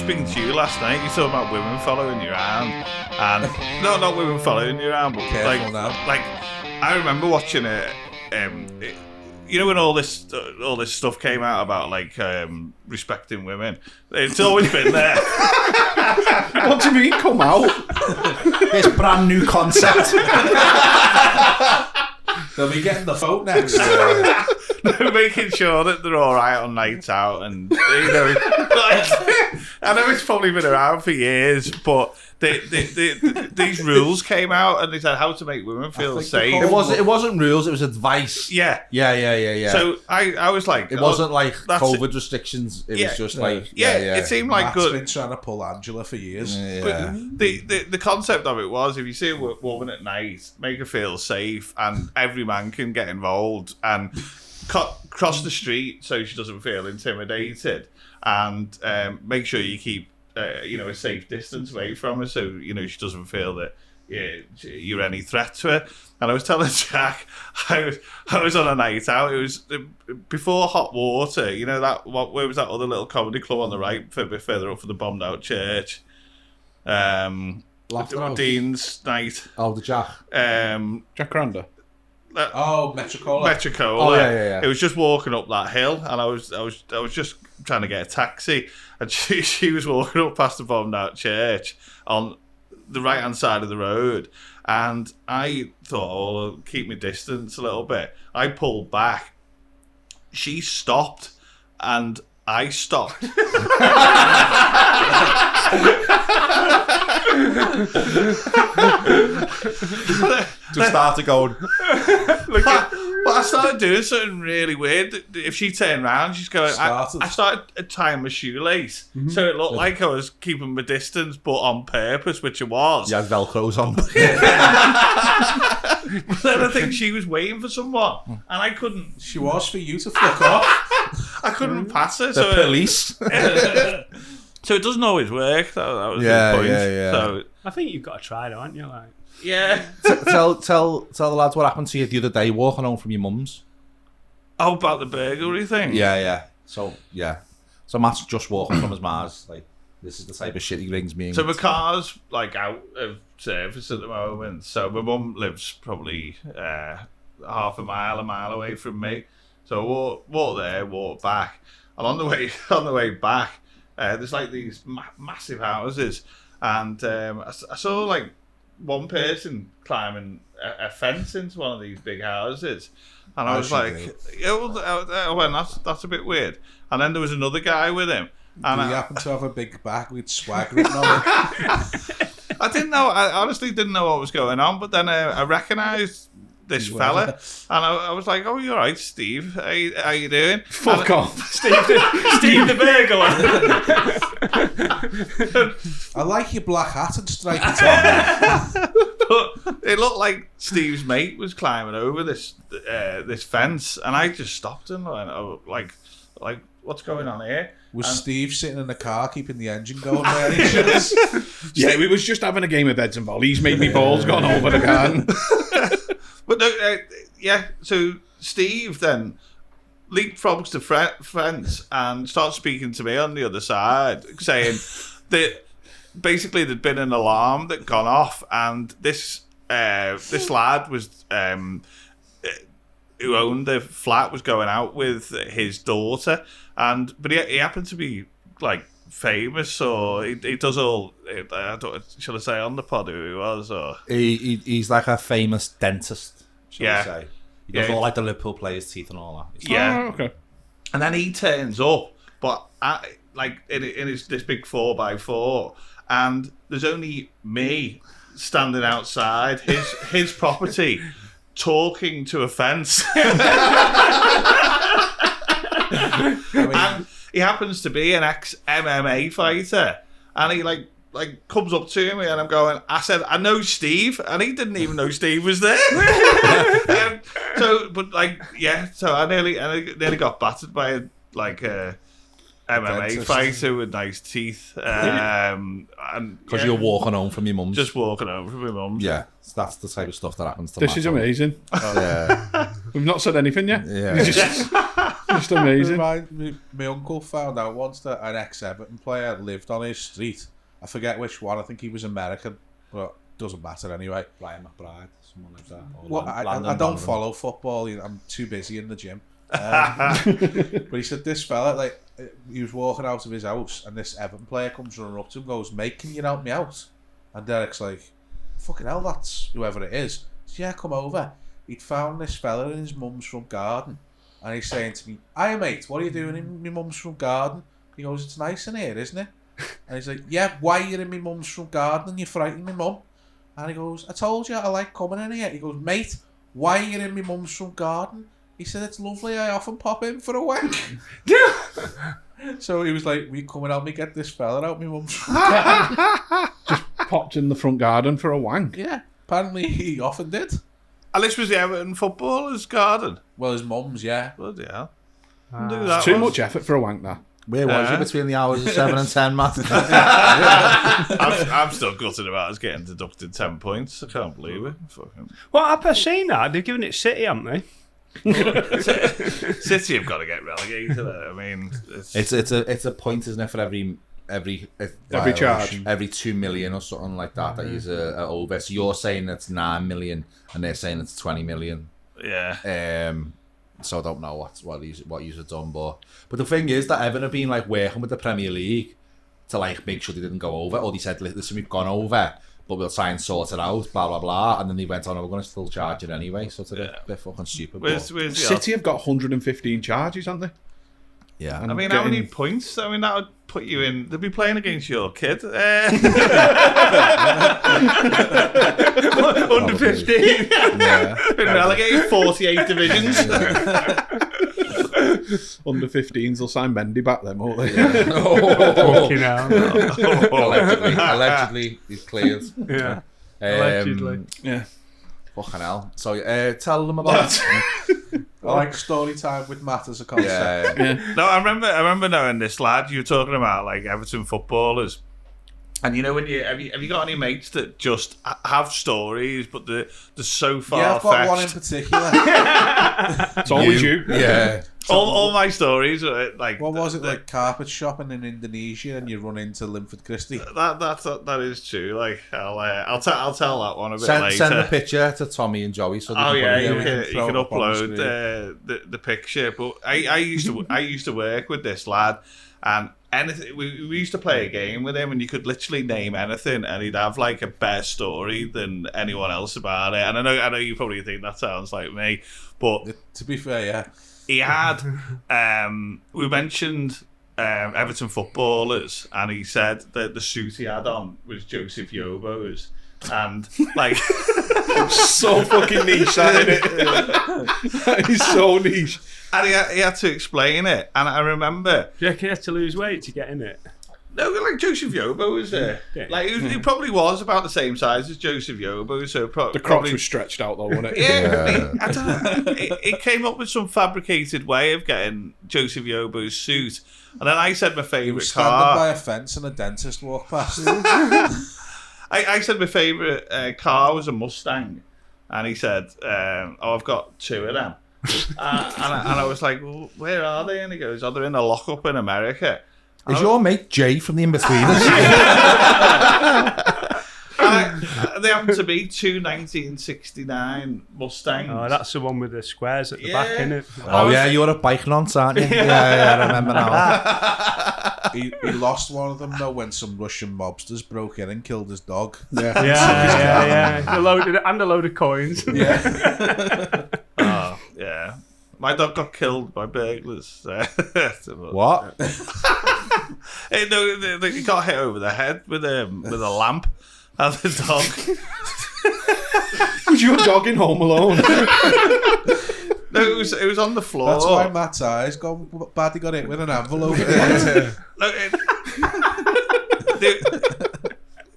speaking to you last night. You talking about women following you around, and no, not women following you around, but like I remember watching it. You know, when all this stuff came out about like respecting women, it's always been there. What do you mean, come out? This brand new concept. They'll be getting the vote next. They're making sure that they're all right on nights out, and you know, like, I know it's probably been around for years, but these rules came out, and they said how to make women feel safe. It wasn't rules; it was advice. Yeah. So I was like, it wasn't like COVID restrictions. It was just like It seemed like Matt's good. been trying to pull Angela for years. But the concept of it was, if you see a woman at night, make her feel safe, and every man can get involved and cross the street so she doesn't feel intimidated, and make sure you keep a safe distance away from her, so she doesn't feel that you're any threat to her. And I was telling Jack, I was on a night out. It was before Hot Water. Where was that other little comedy club on the right, a bit further up for the bombed out church? Dean's night. Oh, the Jack. Jack Randa. Metrocola. Oh yeah. It was just walking up that hill, and I was just trying to get a taxi, and she was walking up past the bombed out church on the right hand side of the road, and I thought, I'll keep my distance a little bit. I pulled back. She stopped, and I stopped. Just started going. But I started doing something really weird. If she turned around, she's going. I started tying my shoelace, so it looked like I was keeping my distance, but on purpose, which it was. You had Velcros on. But then I think she was waiting for someone, and I couldn't. She was for you to flick off. I couldn't pass her. The police. So it doesn't always work. That was the point. Yeah. So I think you've got to try, don't you? Like, yeah. Tell the lads what happened to you the other day walking home from your mum's. Oh, about the burglary thing. Yeah. So Matt's just walking from his ma's. Like, this is the type of shit he brings me in. So my car's like out of service at the moment. So my mum lives probably half a mile away from me. So I walk there, walk back, and on the way back, there's like these massive houses, and I saw like one person climbing a fence into one of these big houses, and I was like, I went, that's a bit weird. And then there was another guy with him. And Did he happen to have a big bag with swag written on it? I didn't know. I honestly didn't know what was going on. But then I recognised this fella, and I was like, "Oh, you're right, Steve. How you doing?" Fuck off, Steve the burglar. I like your black hat and striped top. But it looked like Steve's mate was climbing over this fence, and I just stopped him and I was like, what's going on here? Was Steve sitting in the car keeping the engine going there? Yeah, we was just having a game of beds and volleys. Made me balls gone over the garden. But no, so Steve then leapfrogs the fence and starts speaking to me on the other side, saying that basically there'd been an alarm that gone off, and this lad was who owned the flat was going out with his daughter, but he happened to be like famous, or he does all. Shall I say on the pod who he was? Or he's like a famous dentist. Shall I say? He does all like the Liverpool players' teeth and all that. Yeah. Oh, okay. And then he turns up, but in this big 4x4, and there's only me standing outside his property, talking to a fence. And he happens to be an ex-MMA fighter, and he like comes up to me, and I'm going, I said, I know Steve, and he didn't even know Steve was there. So I nearly got battered by a MMA fighter with nice teeth, and because you're walking home from your mum's. Just walking home from my mum's. Yeah, that's the type of stuff that happens to This Matt. is amazing. Yeah. We've not said anything yet. Yeah. Just amazing. My uncle found out once that an ex-Everton player lived on his street. I forget which one. I think he was American, but doesn't matter anyway. Brian McBride, someone like that. Well, I don't follow football. I'm too busy in the gym. But he said this fella, like, he was walking out of his house, and this Everton player comes running up to him, goes, "Mate, can you help me out?" And Derek's like, "Fucking hell, that's whoever it is." He said, "Yeah, come over." He'd found this fella in his mum's front garden, and he's saying to me, "Hiya, mate, what are you doing in my mum's front garden?" He goes, "It's nice in here, isn't it?" And he's like, "Yeah, why are you in my mum's front garden and you frightened my mum?" And he goes, "I told you I like coming in here." He goes, "Mate, why are you in my mum's front garden?" He said, "It's lovely, I often pop in for a wank." So he was like, "We come and help me get this fella out my mum's front garden." Just popped in the front garden for a wank. Yeah, apparently he often did. And this was the Everton footballer's garden. Well, his mum's, yeah. Bloody hell. It's too much effort for a wank, that. Where was you between the hours of 7 and 10, Matt? I'm still gutted about us getting deducted 10 points. I can't believe it. Fucking... Well, I've seen that. They've given it City, haven't they? City have got to get relegated. I mean, it's a point, isn't it, for every charge, every 2 million or something like that that is over. So you're saying it's 9 million, and they're saying it's 20 million. Yeah. So I don't know what you've done, but the thing is that Everton have been like working with the Premier League to like make sure they didn't go over, or they said, "Listen, we've gone over, but we'll try and sort it out." Blah blah blah, and then they went on, "We're going to still charge it anyway." So it's a bit fucking stupid. Where's City have got 115 charges, haven't they? Yeah. I mean, how many points? I mean, that would put you in. They'd be playing against your kid. Under 15. Yeah. Been relegated 48 divisions. Under 15s will sign Mendy back then, won't they? Fucking hell. Allegedly, he's cleared. Yeah. Allegedly. Yeah. Fucking hell. So tell them about it. I like story time with Matt as a concept. Yeah. No, I remember knowing this lad. You were talking about like Everton footballers, and you know when have you got any mates that just have stories, but they're so far. Yeah, I've got one in particular. It's always you. Yeah. All my stories are like. What was it, like carpet shopping in Indonesia, and you run into Linford Christie? That is true. Like I'll tell that one a bit later. Send the picture to Tommy and Joey. So they you can can upload the picture. But I used to work with this lad, and anything we used to play a game with him, and you could literally name anything, and he'd have like a better story than anyone else about it. And I know you probably think that sounds like me, but To be fair, yeah. he had we mentioned Everton footballers, and he said that the suit he had on was Joseph Yobo's, and like So fucking niche, that, isn't it? That is so niche. and he had to explain it, and I remember Do you reckon he had to lose weight to get in it? no, like Joseph Yobo was there, Yeah. like he probably was about the same size as Joseph Yobo, so The crotch probably was stretched out though, wasn't it? yeah, I don't know. It came up with some fabricated way of getting Joseph Yobo's suit, and then I said my He was favourite standing car. by a fence and a dentist walked past. I said my favourite car was a Mustang, and he said, I've got two of them. and I was like, well, where are they? And he goes, they're in a lockup in America. Is your mate Jay from the In-Betweeners? They happen to be two 1969 Mustangs. Oh, that's the one with the squares at the back, Yeah. innit? Oh yeah, you're a bike nonce, aren't you? Yeah, I remember now. He lost one of them though when some Russian mobsters broke in and killed his dog. Yeah. A load of coins. Yeah. Oh, yeah. My dog got killed by burglars. What? He got hit over the head with a lamp. And the dog. Was your dog in Home Alone? No, it was on the floor. That's why Matt's eyes gone bad. He got hit with an envelope.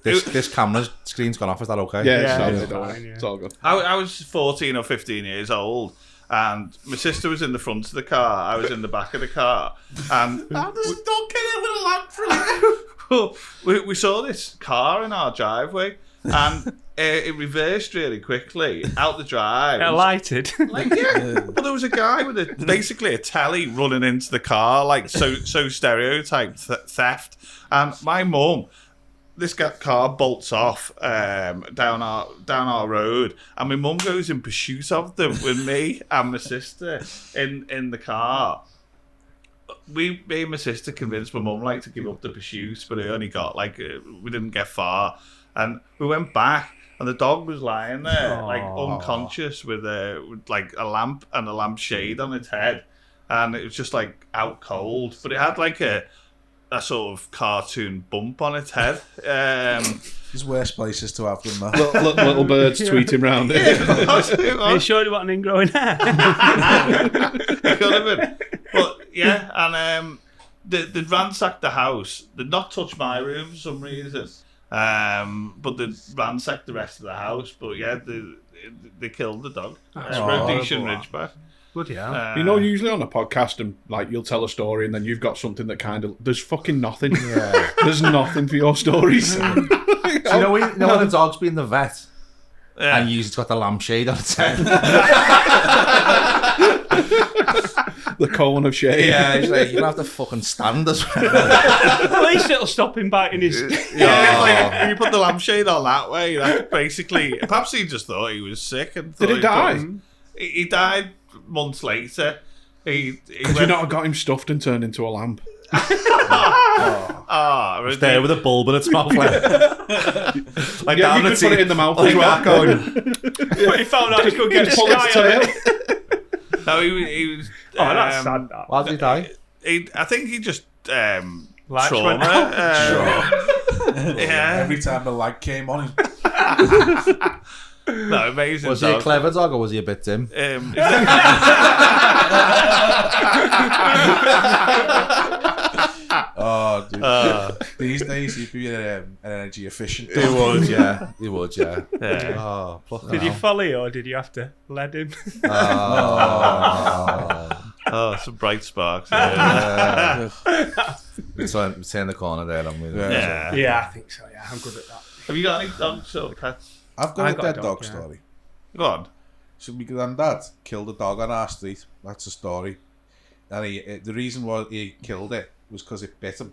This camera screen's gone off. Is that okay? Yeah, it's it's all fine, good. yeah. It's all good. I was 14 or 15 years old, and my sister was in the front of the car. I was in the back of the car, and Don't get hit with a lamp from we saw this car in our driveway, and it reversed really quickly out the drive. It alighted. Like, yeah, but there was a guy with basically a telly running into the car, like so stereotyped theft. And my mum, this car bolts off down our road, and my mum goes in pursuit of them with me and my sister in the car. Me and my sister convinced my mum like to give up the pursuit, but it only got like we didn't get far, and we went back. And the dog was lying there, like unconscious, with like a lamp and a lampshade on its head, and it was just like out cold. But it had like a sort of cartoon bump on its head. There's worse places to have than that. Little birds tweeting round it. Are you sure you want an ingrowing hair? It could have been. But yeah, and they'd ransacked the house. They'd not touched my room for some reason. But they ransacked the rest of the house. But yeah, they killed the dog. Rhodesian Ridgeback. Bloody hell. You know, usually on a podcast, and like you'll tell a story, and then you've got something that kind of there's fucking nothing. Yeah. There's nothing for your stories. So you know when the dog's been the vet, and it's got the lampshade on its head. The cone of shade. Yeah, he's like, you'll have to fucking stand as well. At least it'll stop him biting his... Yeah, like, if you put the lampshade on that way, that basically... Perhaps he just thought he was sick. And Did he die? He died months later. Could you not have got him stuffed and turned into a lamp? It's there with a bulb in its mouth. Like yeah, you could put it in the mouth as well. But he found out he couldn't get a sky on it. No, he was... Oh, that's sad, that. Why did he die? I think he just... Lights trauma. went out. Yeah. Every time the light came on, No, amazing. Was he a clever dog or was he a bit dim? oh, dude. These days he'd be an energy efficient dog. He would, yeah. Yeah. Oh, Did you follow or did you have to lead him? Oh, some bright sparks. We turn the corner there, haven't we? Yeah. Yeah, I think so, yeah. I'm good at that. Have you got any dogs or pets? I've got a dead dog yeah. story. Go on. So my granddad killed a dog on our street. That's a story. And the reason why he killed it was because it bit him.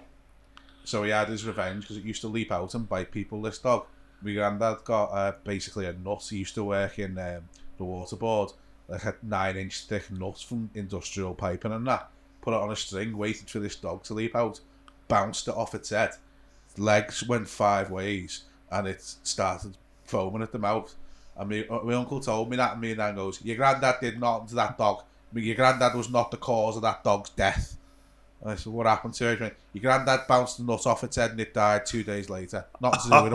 So he had his revenge because it used to leap out and bite people, this dog. My granddad got basically a nut. He used to work in the water board. Like a 9-inch thick nut from industrial piping and that. Put it on a string, waited for this dog to leap out. Bounced it off its head. Its legs went 5 ways and it started foaming at the mouth. And my uncle told me that, and me and Nan goes, your granddad did nothing to that dog. Your granddad was not the cause of that dog's death. And I said, what happened to it? Your granddad bounced the nut off its head and it died 2 days later. Nothing to do with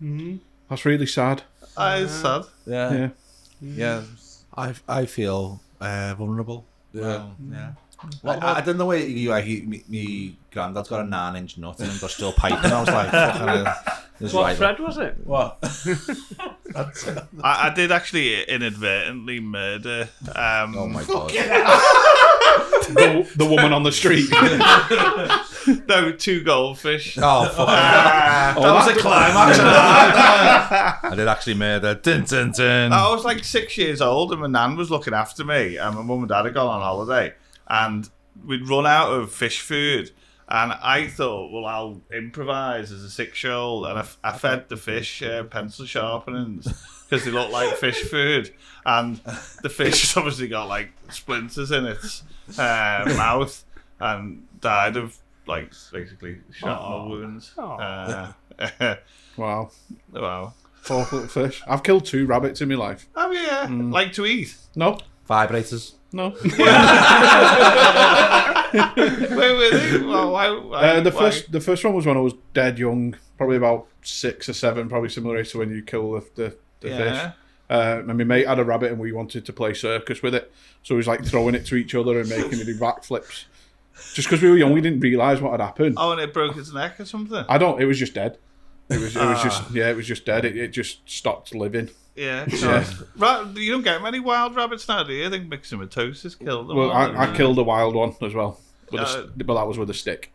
him. That's really sad. It's sad. Yeah. Yeah. Yeah. I feel vulnerable. Yeah. Yeah. I don't know why me granddad's got a 9-inch nut and industrial pipe, and I was like, fucking What Fred was it? What? I did actually inadvertently murder. Oh my god! The woman on the street. No, 2 goldfish. Oh fuck! That was a climax. I did actually murder. Dun, dun, dun. I was like 6 years old, and my nan was looking after me, and my mum and dad had gone on holiday, and we'd run out of fish food. And I thought, well, I'll improvise as a 6-year-old, and I fed the fish pencil sharpenings because they look like fish food, and the fish has obviously got like splinters in its mouth and died of like basically shrapnel wounds. Wow. Wow. 4 foot fish. I've killed 2 rabbits in my life. Oh yeah, like to eat. No. Vibrators. No. Where were they? Well, why? The first one was when I was dead young, probably about 6 or 7, probably similar age to when you kill the fish. And my mate had a rabbit and we wanted to play circus with it, so he was like throwing it to each other and making it do backflips. Just because we were young, we didn't realise what had happened. Oh, and it broke its neck or something. It was just dead. It was just dead. It just stopped living. Yeah. Yeah. You don't get many wild rabbits now, do you? I think myxomatosis killed them. Well, I killed a wild one as well, but that was with a stick.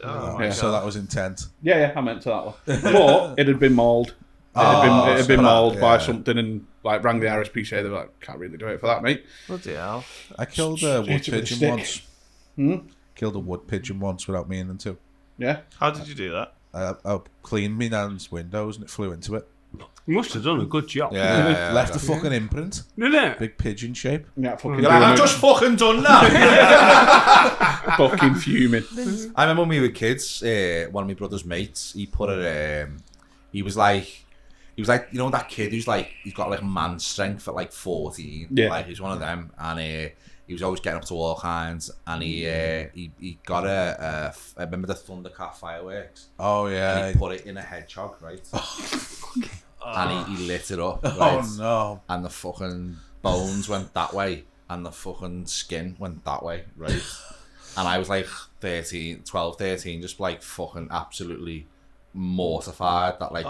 Oh my Yeah. So that was intent. Yeah, I meant to that one. But it had been mauled. It had been mauled by something, and like rang the RSPCA. They were like, "Can't really do it for that, mate." Bloody hell. I killed a wood Hit it with a pigeon stick. once. Killed a wood pigeon once without meaning to. Yeah. How did you do that? I cleaned my nan's windows and it flew into it. You must have done a good job. Yeah. Left a fucking imprint. Didn't it? Big pigeon shape. Yeah, fucking, You're like, I've just fucking done that. fucking fuming. I remember when we were kids, one of my brother's mates, he put it, he was like, you know that kid who's like, he's got like man strength at like 14. Yeah. Like, he's one of them. And he was always getting up to all kinds. And he got I remember the Thundercat fireworks. Oh, yeah. And he put it in a hedgehog, right? And he lit it up, right? Oh, no. And the fucking bones went that way. And the fucking skin went that way, right? And I was like 12, 13, just like fucking absolutely mortified that like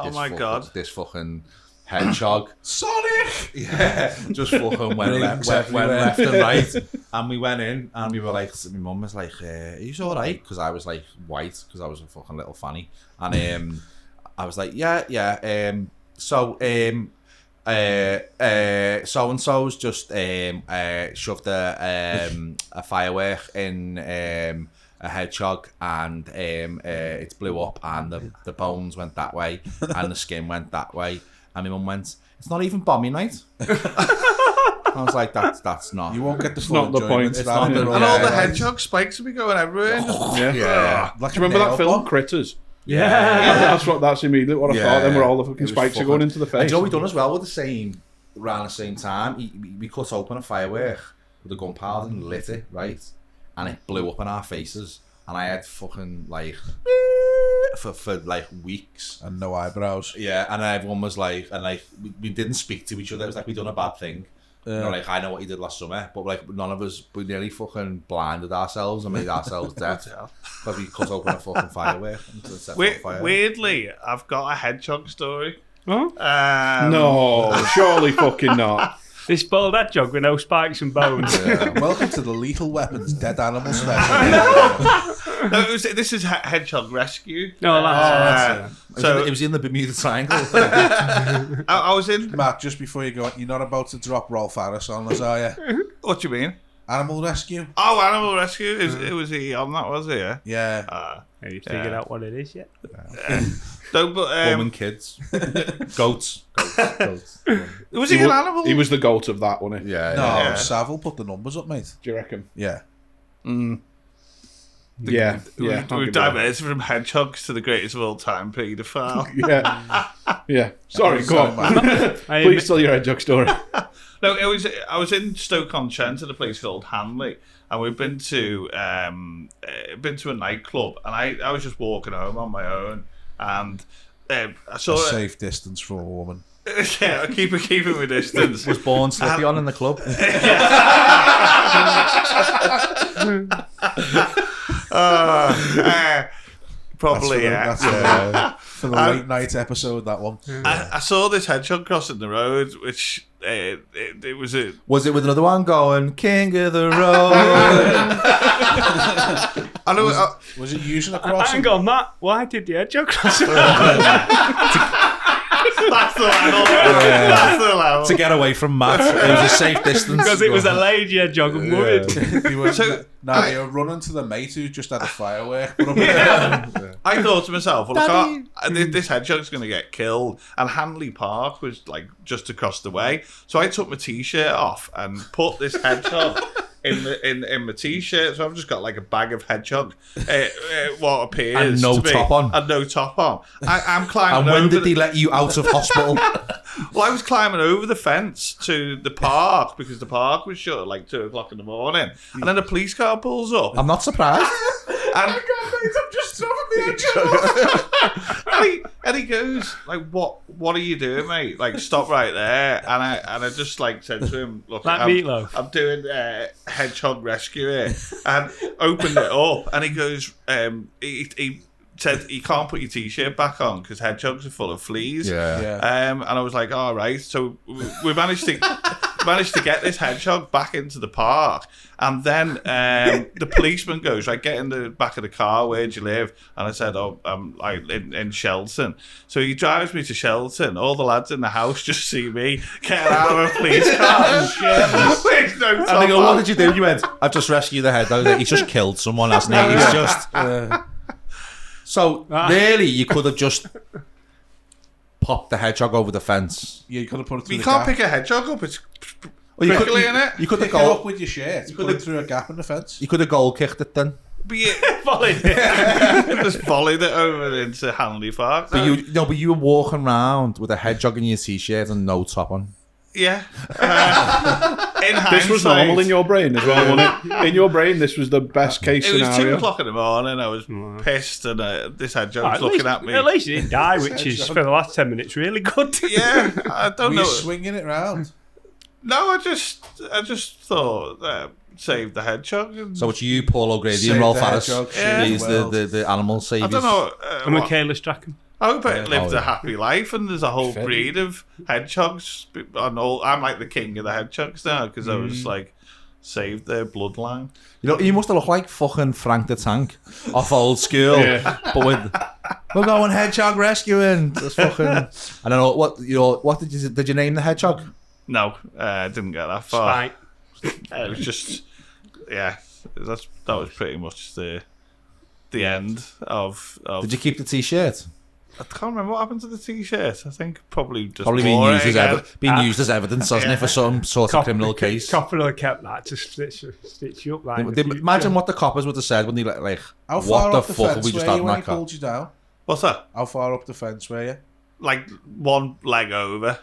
this fucking hedgehog Sonic! yeah just fucking went left and right. And we went in and we were like, my mum was like, are you alright? Because I was like white, because I was a fucking little fanny. And I was like, yeah. So so-and-so's just shoved a firework in a hedgehog, and it blew up, and the bones went that way and the skin went that way. And my mum went, it's not even bombing night. I was like, that's not. You won't get the not the point. It's not the- And all the hedgehog spikes will be going everywhere. Yeah. Like Do you remember that film, Critters? Yeah. That's immediately what I Yeah. thought. Then were all the It fucking was spikes are fucking- going into the And face. you know what we done as well with around the same time? We cut open a firework with a gunpowder and lit it, right? And it blew up in our faces. And I had fucking like for like weeks. And no eyebrows. Yeah, and everyone was like, and like we didn't speak to each other. It was like we done a bad thing. You know, like, I know what you did last summer, but like none of us, we nearly fucking blinded ourselves and made ourselves deaf because we cut open a fucking firework and set it on fire. Weirdly, I've got a hedgehog story. Huh? No, surely fucking not. This spoiled hedgehog with no spikes and bones. Welcome to the Lethal Weapons Dead Animal Special. No, this is hedgehog rescue. No, that's So it was in the Bermuda Triangle. I was in. Matt, just before you go, you're not about to drop Rolf Harris on us, are you? What do you mean? Animal Rescue? Oh, animal rescue. Was he on that? Was he? Yeah. Yeah. Have you figured out what it is yet? No, but Woman, kids, goats. was he an animal? He was the goat of that, wasn't he? Yeah. No, Yeah. Savile put the numbers up, mate. Do you reckon? Yeah. Yeah. We've diverted from hedgehogs to the greatest of all time paedophile. Yeah. Sorry, go on. man. Please tell your hedgehog story. No, I was in Stoke-on-Trent at a place called Hanley, and we've been to a nightclub, and I was just walking home on my own, and I saw A safe distance for a woman. yeah, keeping my distance. Was born Slippy on in the club. Probably, yeah. That's for the late night episode, that one. I saw this hedgehog crossing the road, which it was a. Was it with another one going, King of the Road? I know. Was it using a crossing? Hang on, Matt. Why did the hedgehog cross the road? That's the level. That's the level. To get away from Matt. It was a safe distance. Because it was a lady hedgehog and worried. They were, So- they were running to the mate who just had a firework. I thought to myself, well, this hedgehog's going to get killed. And Hanley Park was like just across the way. So I took my t-shirt off and put this hedgehog in my t-shirt. So I've just got like a bag of hedgehog, what appears And no to be, top on. And no top on. I'm climbing And when over did they let you out of hospital? Well, I was climbing over the fence to the park because the park was shut at like 2:00 in the morning. And then a police car pulls up. I'm not surprised. And I'm just throwing the and he goes like, "What are you doing, mate? Like, stop right there!" And I just like said to him, "Look, Like Meatloaf. I'm doing hedgehog rescue here," and opened it up, and he goes, he said, "You can't put your t-shirt back on because hedgehogs are full of fleas." Yeah. Yeah. And I was like, "All right." So we managed to managed to get this hedgehog back into the park, and then the policeman goes, right, get in the back of the car, where'd you live? And I said, oh, I'm like in Shelton. So he drives me to Shelton. All the lads in the house just see me get out of a police car and there's no And top they go, on. what did you do? You went, I've just rescued the hedgehog. He's just killed someone, hasn't he? He's just... So, really, you could have just popped the hedgehog over the fence. Yeah, you could have put it through You the can't gap. pick a hedgehog up. It's Well, you prickly, innit? You could have Pick it up goal, with your shirt. You put it through a gap in the fence. you could have goal kicked it then. But you Volleyed it. just volleyed it over into Hanley Park. But you were walking around with a hedgehog in your t-shirt and no top on. Yeah. In This was hindsight, normal in your brain as well, wasn't it? In your brain, this was the best case It was scenario. 2:00 in the morning. I was pissed, and this hedgehog was At looking least, at me. at least he didn't die, which is for the last 10 minutes really good. Yeah, I don't Were know. you swinging it round? No, I just thought save the hedgehog. And So it's you, Paul O'Grady, Save and Rolf the Harris. hedgehog, save He's the world. the animal I saviours. don't know. And what- Michaela Strachan. I hope it lived Oh, a happy life, and there's a whole breed of hedgehogs. I'm like the king of the hedgehogs now because I was like saved their bloodline. You know, you must have looked like fucking Frank the Tank off Old School. Yeah. But with, we're going hedgehog rescuing. That's fucking... I don't know, what did you name the hedgehog? No, I didn't get that far. Spike. It was just, yeah, that was pretty much the end of. Did you keep the t-shirt? I can't remember what happened to the t-shirt. I think probably just Probably being wore used it as, again. used as evidence, hasn't it, for some sort of criminal case? Copper would have kept that to stitch you up. Like, in the future. Imagine what the coppers would have said when they like How far what up the the fuck have fence we just were had you in when that he car? pulled you down? What's that? How far up the fence were you? Like one leg over.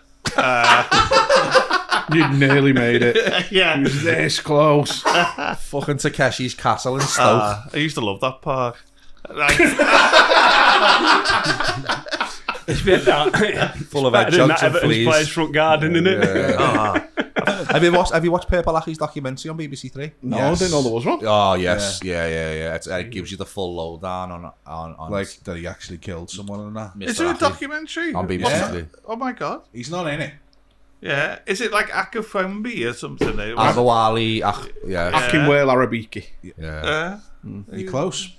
You nearly made it. Yeah. It was this close. Fucking Takeshi's Castle in Stoke. I used to love that park. Like, It's been that. Full of Better than hedgehogs that and Everton's players fleas. front garden, isn't it? ah, Have you watched Purple Lackey's documentary on BBC Three? No, Yes. I didn't know there was one. Oh yes, yeah. It gives you the full lowdown on Like that he actually killed someone and that. Mr. is there a Lackey documentary? on BBC Yeah. Three. Oh my god. He's not in it. Yeah. Is it like Akaphobia or something? Agawali, yeah. Akinwale Arabiki. Yeah. You're close.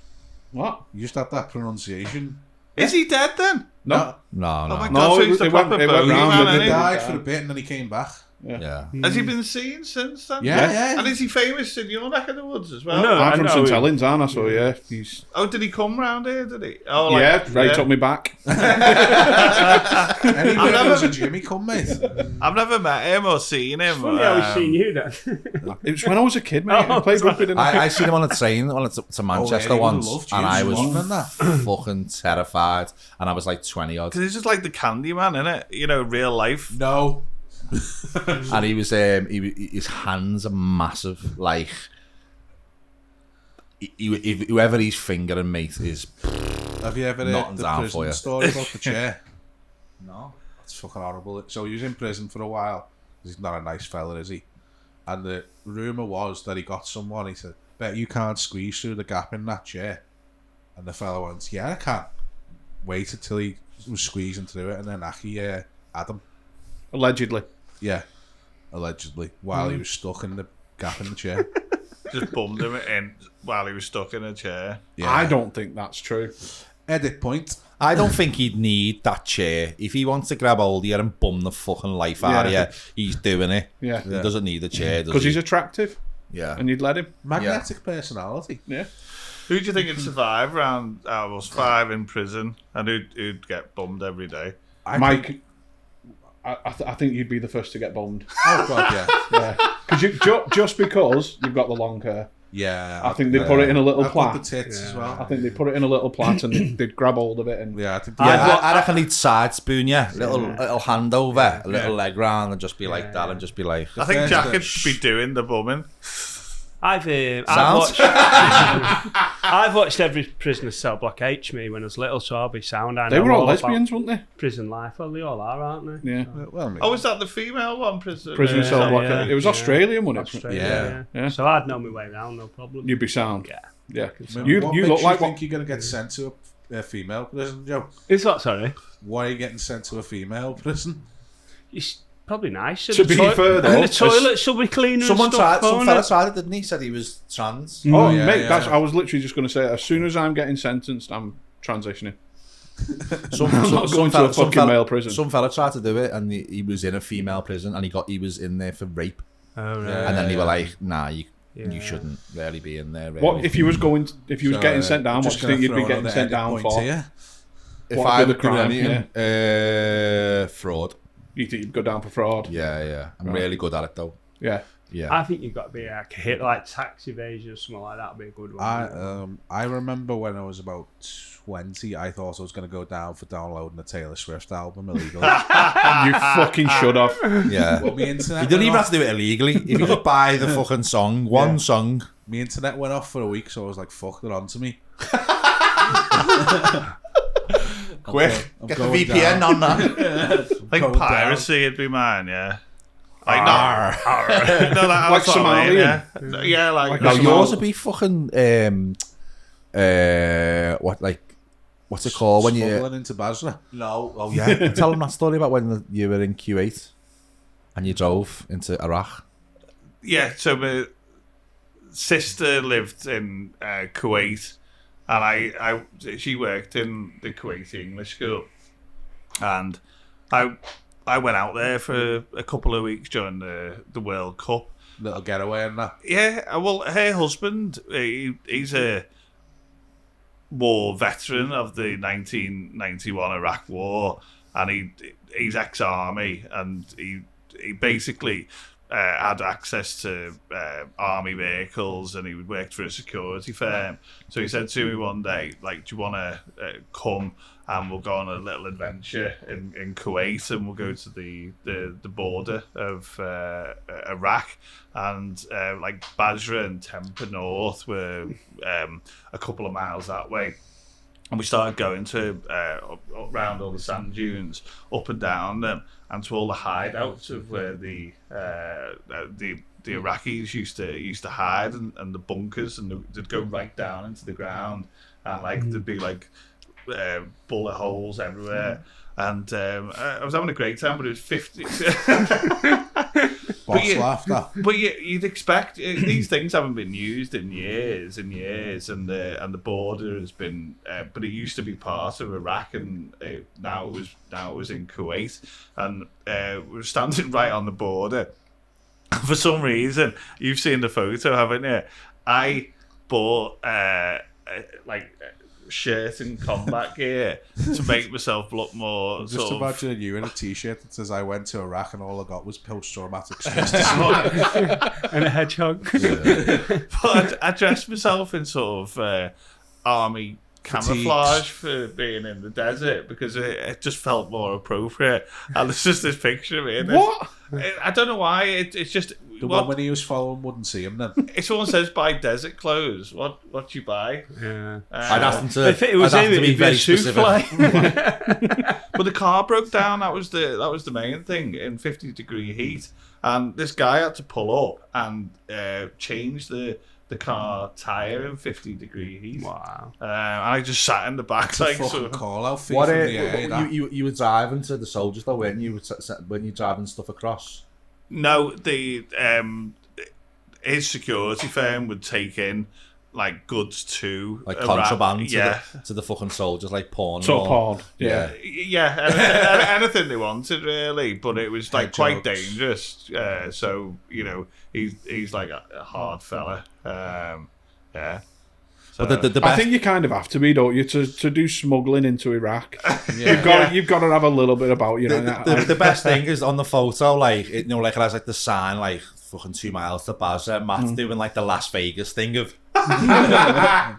What? You just had that pronunciation. Is he dead then? No. No, Oh my no. god, No, so he's it the went- proper it went bogeyman, round, isn't didn't He he? died for a bit and then he came back. Yeah. Has he been seen since then? Yeah. And is he famous in your neck of the woods as well? No. I'm from know St him. Helens, aren't I? So yeah, he's Oh, did he come round here? Did he? Oh, yeah, right took me back. Anywhere there was a Jimmy come, mate. I've never met him or seen him. Funny how he's seen you then. It was when I was a kid, mate. I played rugby. Didn't I? I seen him on a train to Manchester he would've once, loved you, and I was Swan and that. fucking terrified. And I was like 20 odd, Because he's just like the Candyman, innit? You know, real life. No. and he was his hands are massive. Like whoever he's fingering, mate, is Have you ever heard Nothing's the down for prison you. story about the chair? no. It's fucking horrible. So he was in prison for a while. He's not a nice fella, is he? And the rumour was that he got someone. He said, bet you can't squeeze through the gap in that chair. And the fella went, yeah, I can. Wait until he was squeezing through it, and then Aki had him. Allegedly. Yeah, allegedly, while he was stuck in the gap in the chair. Just bummed him in while he was stuck in a chair. Yeah. I don't think that's true. Edit point. I don't think he'd need that chair. If he wants to grab hold of you and bum the fucking life out of you, he's doing it. Yeah. He doesn't need a chair, does Because he? he's attractive, Yeah. and you'd let him. Magnetic personality. Yeah. Who do you think would survive around was 5 in prison and who'd get bummed every day? Mike, I think you'd be the first to get bombed. Oh, God, yeah. Yeah. Because just because you've got the long hair. Yeah. I think they put it in a little I've got plait. the tits as well. I think they put it in a little plait and they'd grab hold of it and Yeah, I think I reckon he'd side spoon you, little hand over, a little leg round, and just be like that, and just be like. I think first Jack bit- would be doing the bumming. I've Sounds? watched I've watched every Prisoner Cell Block H me when I was little, so I'll be sound. I they know were all about lesbians, weren't they? Prison life. Well, they all are, aren't they? Yeah. Well, Oh, was that the female one? Prison Cell Block. yeah, It was yeah. Australian, wasn't it? Australia, Yeah. So I'd know my way around, no problem. You'd be sound. Yeah. Yeah. what You makes look like think what? you're going to get sent to a female prison, Joe? Is that sorry? Why are you getting sent to a female prison? It's probably nice. To be fair, though, and the toilet should be cleaner. Some and stuff, fella tried it, didn't he? Said he was trans. Oh, yeah, mate, yeah. I was literally just going to say, as soon as I'm getting sentenced, I'm transitioning. Some going to a fucking male prison. Some fella tried to do it, and he was in a female prison, and he was in there for rape. Oh, right. And then they were like, "Nah, you Yeah. shouldn't really be in there." Really. What if you was getting sent down? What do you think you'd be getting sent down for? if what I would were the crime, anything, fraud. You think you'd go down for fraud? Yeah. I'm really good at it though. Yeah. Yeah. I think you've got to be like a hit, like tax evasion or something like that. Would be a good one. I remember when I was about 20, I thought I was going to go down for downloading a Taylor Swift album illegally. You fucking should have. Yeah. Well, my internet You don't went even off. have to do it illegally. If you just buy the fucking song, one song. My internet went off for a week, so I was like, fuck, they're on to me. Quick, I'm get the going VPN down. on that. Like Going piracy would be mine, yeah. Like Arr. no, like Like Somalian. yeah, like No, Like yours would be fucking what's it called when you? Smuggling into Basra. No, oh yeah. Tell them that story about when you were in Kuwait and you drove into Iraq. yeah. So my sister lived in Kuwait, and she worked in the Kuwaiti English school, and I went out there for a couple of weeks during the World Cup. Little getaway and that. Yeah, well, her husband, he's a war veteran of the 1991 Iraq War, and he's ex-army, and he basically had access to army vehicles, and he worked for a security firm. So he said to me one day, like, do you want to come and we'll go on a little adventure in Kuwait, and we'll go to the border of Iraq, and like Basra and Temper North were a couple of miles that way. And we started going to around all the sand dunes, up and down them, and to all the hideouts of where the Iraqis used to hide, and the bunkers, and they'd go right down into the ground, and like there'd be like bullet holes everywhere. And I was having a great time, but it was 50. Boss laughter. But you'd expect these things haven't been used in years and years, and the border has been. But it used to be part of Iraq, and now it was in Kuwait, and we were standing right on the border. For some reason, you've seen the photo, haven't you? I bought shirt and combat gear to make myself look more Just sort of... imagine you in a t-shirt that says I went to Iraq and all I got was post-traumatic stress disorder. And a hedgehog. But I dressed myself in sort of army camouflage for being in the desert, because it just felt more appropriate. And there's just this picture of me. And What? I don't know why. It's just... The one when he was following wouldn't see him then. If someone says buy desert clothes, what do you buy? Yeah. I'd ask them to. If it was I'd him, have to be it'd be very a souffle. specific. But the car broke down. That was the main thing, in 50-degree heat, and this guy had to pull up and change the car tire in 50-degree heat. Wow. And I just sat in the back It's a like fucking sort of, call out fee What from the air. that. you were driving to the soldiers though, weren't you? When you driving stuff across. no, the his security firm would take in like goods to Like Iraq. contraband Yeah. to the fucking soldiers, like porn. So or- porn. Yeah. Yeah, anything they wanted really, but it was like Head quite jokes. dangerous. So he's like a hard fella. Yeah. So, But the I best. think you kind of have to be, don't you, to do smuggling into Iraq. You've got to have a little bit about, you know. the best thing is on the photo, like it, like it has like the sign, like fucking 2 miles to Basra. Matt's doing like the Las Vegas thing of, and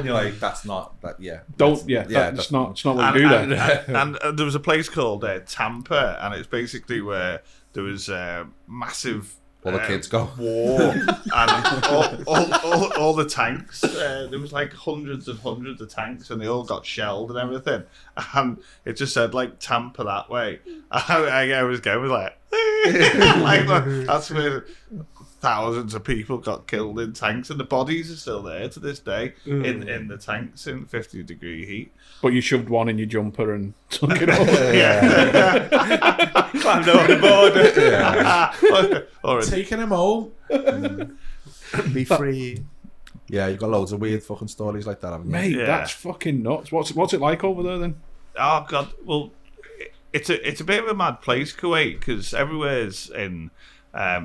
you're like, that's not that. Yeah, It's not what you do there. and there was a place called Tampa, and it's basically where there was massive. All the kids go. War and all the tanks. There was like hundreds of tanks, and they all got shelled and everything. And it just said like Tampa that way. I was going like, like that's where thousands of people got killed in tanks, and the bodies are still there to this day in the tanks in 50-degree heat. But you shoved one in your jumper and took it off. Climbed over the border. Or Taking him home. Be free. Yeah, you've got loads of weird fucking stories like that, haven't you? Mate, that's fucking nuts. What's it like over there then? oh god, well, it's a bit of a mad place, Kuwait, because everywhere's in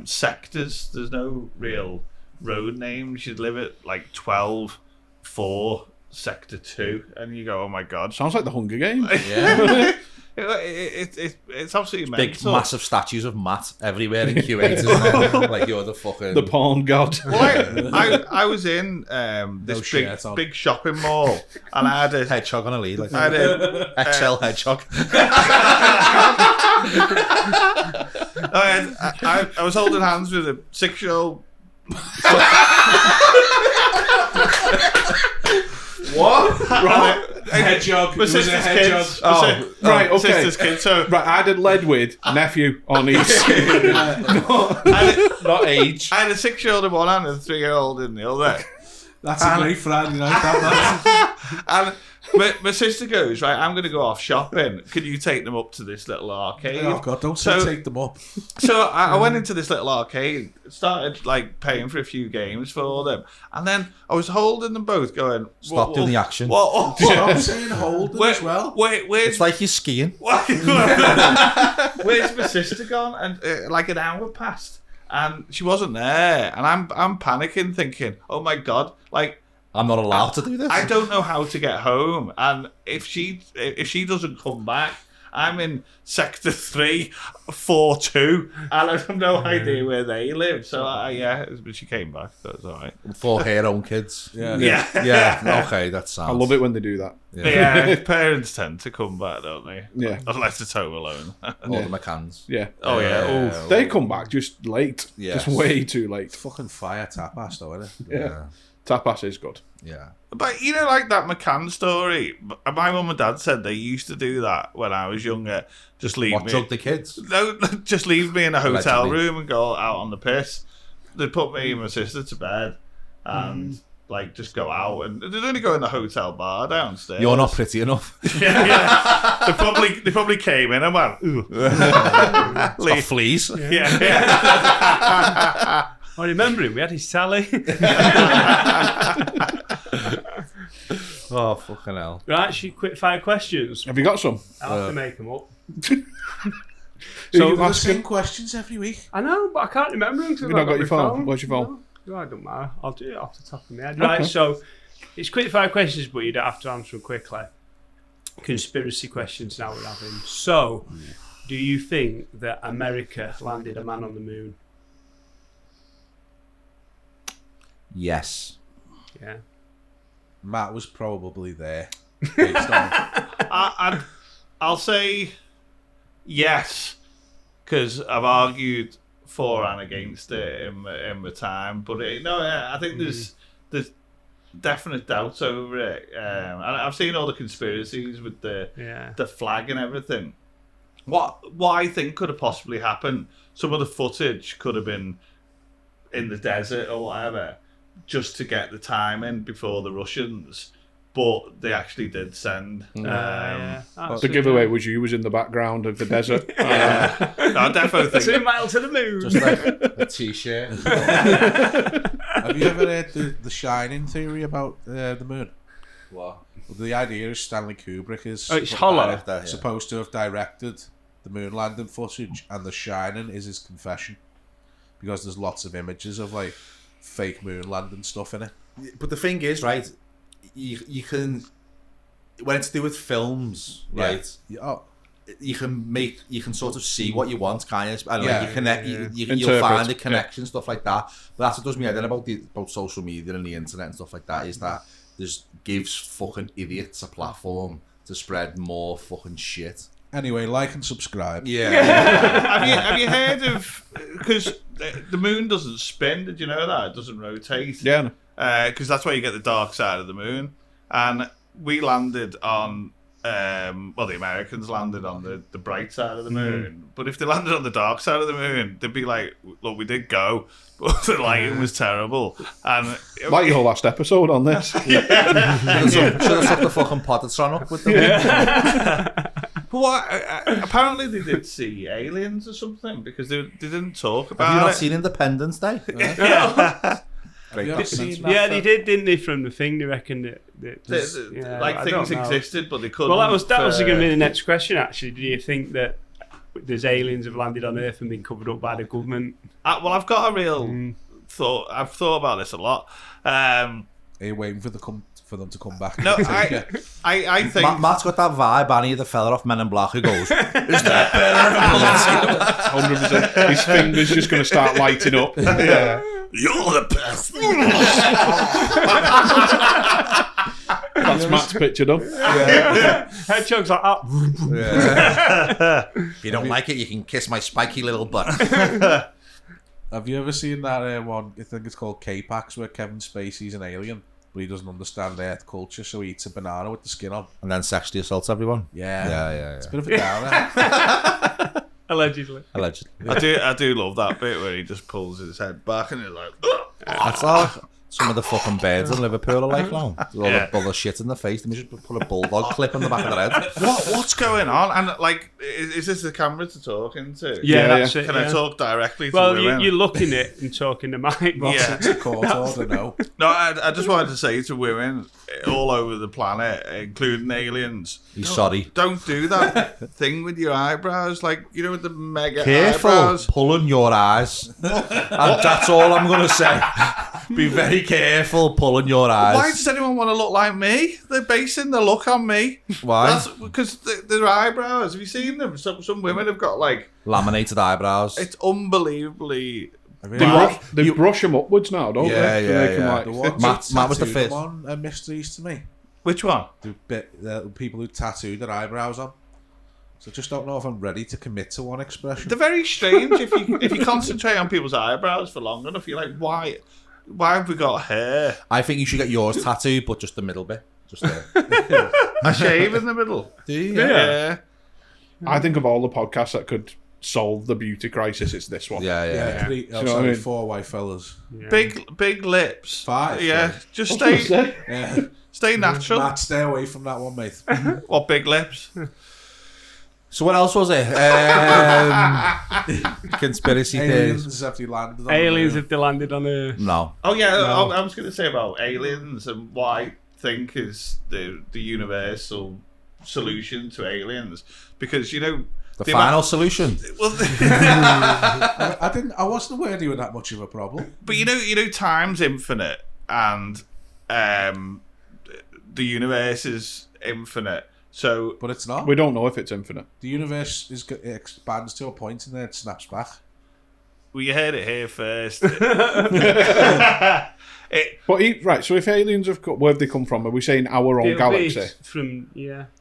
sectors. There's no real road names. You'd live at like 12-4 sector 2, and you go, oh my god. Sounds like the Hunger Games. Yeah. It's absolutely Big, mental. massive statues of Matt everywhere in Kuwait, isn't it? Like you're the fucking... The porn god. Well, I was in this shirt on. big shopping mall, and I had a hedgehog on a lead. Like I had a XL hedgehog. I was holding hands with a 6-year-old. What? Right. Hedgehog. My It was a sister's hedgehog. kids. Right, okay. Sister's kids. So Right, I did lead with nephew on each. Not age. I had a 6-year-old in one hand and a 3-year-old in the other. That's a great friend, you know. That And my sister goes, right, I'm going to go off shopping. Can you take them up to this little arcade? oh God, don't So- take them up. So I went into this little arcade, started like paying for a few games for them, and then I was holding them both, going, Stop doing the action. What? I'm saying hold them as well. Where's It's like you're skiing. where's my sister gone? And like an hour passed, and she wasn't there, and I'm panicking, thinking, oh my god, like. I'm not allowed to do this. I don't know how to get home, and if she doesn't come back, I'm in sector 3-4-2, and I have no idea where they live. So but she came back. So it's all right. For her own kids. Yeah. Yeah. Okay, that sounds. I love it when they do that. Yeah, parents tend to come back, don't they? Yeah. Unless it's home alone. All the McCanns. Yeah. Oh yeah. Yeah. They come back just late. Yes. Just way too late. Fucking fire tapas, though, isn't it? Yeah. Tapas is good. Yeah. But you know, like that McCann story. My mum and dad said they used to do that when I was younger. Just leave What, me. drug the kids? No, just leave me in a hotel Allegedly. room and go out on the piss. They'd put me and my sister to bed and like just go out, and they'd only go in the hotel bar downstairs. You're not pretty enough. Yeah. They probably came in and went, ooh. Got fleas. Yeah. I remember him. We had his Sally. Oh, fucking hell. Right, she quick fire questions. Have you got some? I'll have to make them up. So So the asking, same questions every week. I know, but I can't remember them. Have you not got your phone? Where's your phone? No, I don't matter. I'll do it off the top of my head. Right, so it's quick fire questions, but you don't have to answer them quickly. Conspiracy questions now we're having. So, do you think that America landed a man on the moon? Yes. Yeah. Matt was probably there. Based on I'll say yes, because I've argued for and against it in my time. But I think there's definite doubts over it. And I've seen all the conspiracies with the flag and everything. What I think could have possibly happened, some of the footage could have been in the desert or whatever, just to get the time in before the Russians. But they actually did send. The giveaway was you was in the background of the desert. No, I definitely think 2 miles to the moon. Just like a t-shirt. Have you ever heard the Shining theory about the moon? What? The idea is Stanley Kubrick is It's hollow. supposed to have directed the moon landing footage, and The Shining is his confession, because there's lots of images of like fake moon landing stuff in it. But the thing is, right, you can, when it's to do with films, right, Oh, you can sort of see what you want, kind of, and Yeah. like you connect, you'll Interpret, find the connection, stuff like that. But that's what does me head in about social media and the internet and stuff like that, is that gives fucking idiots a platform to spread more fucking shit. anyway, like and subscribe. Yeah. have you heard of, because the moon doesn't spin, did you know that? It doesn't rotate. Yeah. No. Because that's where you get the dark side of the moon. And we landed on the Americans landed on the bright side of the moon, but if they landed on the dark side of the moon, they'd be like, look, we did go, but the lighting was terrible. And Like your last episode on this. Should have stuck the fucking Potatron up with them. But apparently they did see aliens or something, because they didn't talk about Have you not it. seen Independence Day? Have you ever seen that? Yeah, they did, didn't they? From the thing, they reckoned that Like things existed, but they couldn't. Well, that was going to be the next question. Actually, do you think that there's aliens have landed on Earth and been covered up by the government? Well, I've got a real thought. I've thought about this a lot. Are you waiting for them to come back? No, I think Matt's got that vibe, Annie, the fella off Men in Black, who goes, "Is that better?" 100%. His fingers just going to start lighting up. Yeah. You're the best. That's Matt's picture done. Hedgehogs like that. If you don't like it, you can kiss my spiky little butt. Have you ever seen that one? I think it's called K-Pax, where Kevin Spacey's an alien, but he doesn't understand Earth culture, so he eats a banana with the skin on. And then sexually assaults everyone. Yeah. It's a bit of a downer. Allegedly. I do love that bit where he just pulls his head back and he's like, That's like some of the fucking birds in Liverpool are like now. All the shit in the face. They just put a bulldog clip on the back of their head. what's going on? And like, is this the camera to talk into? Yeah, that's it. Can I talk directly to Well, women? you're looking at and talking to Mike. Boss. Yeah. It's a court order, no. No, I just wanted to say to women all over the planet, including aliens, He's sorry. don't do that thing with your eyebrows, like, you know, with the mega Careful eyebrows. pulling your eyes. And that's all I'm going to say. Be very careful pulling your eyes. Why does anyone want to look like me? They're basing their look on me. Why? That's because their eyebrows. Have you seen them? Some women have got like, Laminated eyebrows. it's unbelievably. They brush them upwards now, don't Yeah, they? yeah, They can, yeah. like, The ones Matt who was the tattooed first. them on are mysteries to me. Which one? The people who tattooed their eyebrows on. So I just don't know if I'm ready to commit to one expression. They're very strange. If you concentrate on people's eyebrows for long enough, you're like, why have we got hair? I think you should get yours tattooed, but just the middle bit. Just there. I shave in the middle. Do you? Yeah. I think of all the podcasts that could solve the beauty crisis, it's this one. Yeah. Yeah, you know what I mean? 4 white fellas. Yeah. Big lips. 5. Yeah. Just I was stay gonna say. Yeah. stay natural. Matt, stay away from that one, mate. What big lips? So what else was it? Conspiracy theories. Aliens have landed on Aliens the have they landed on Earth. No. Oh yeah, I was going to say about aliens and what I think is the universal solution to aliens, because you know The final solution. well, I wasn't aware they were that much of a problem. but you know, time's infinite and the universe is infinite. So But it's not. We don't know if it's infinite. The universe expands to a point and then it snaps back. well, you heard it here first. Right, so if aliens have where have they come from? Are we saying our own It'll be galaxy? from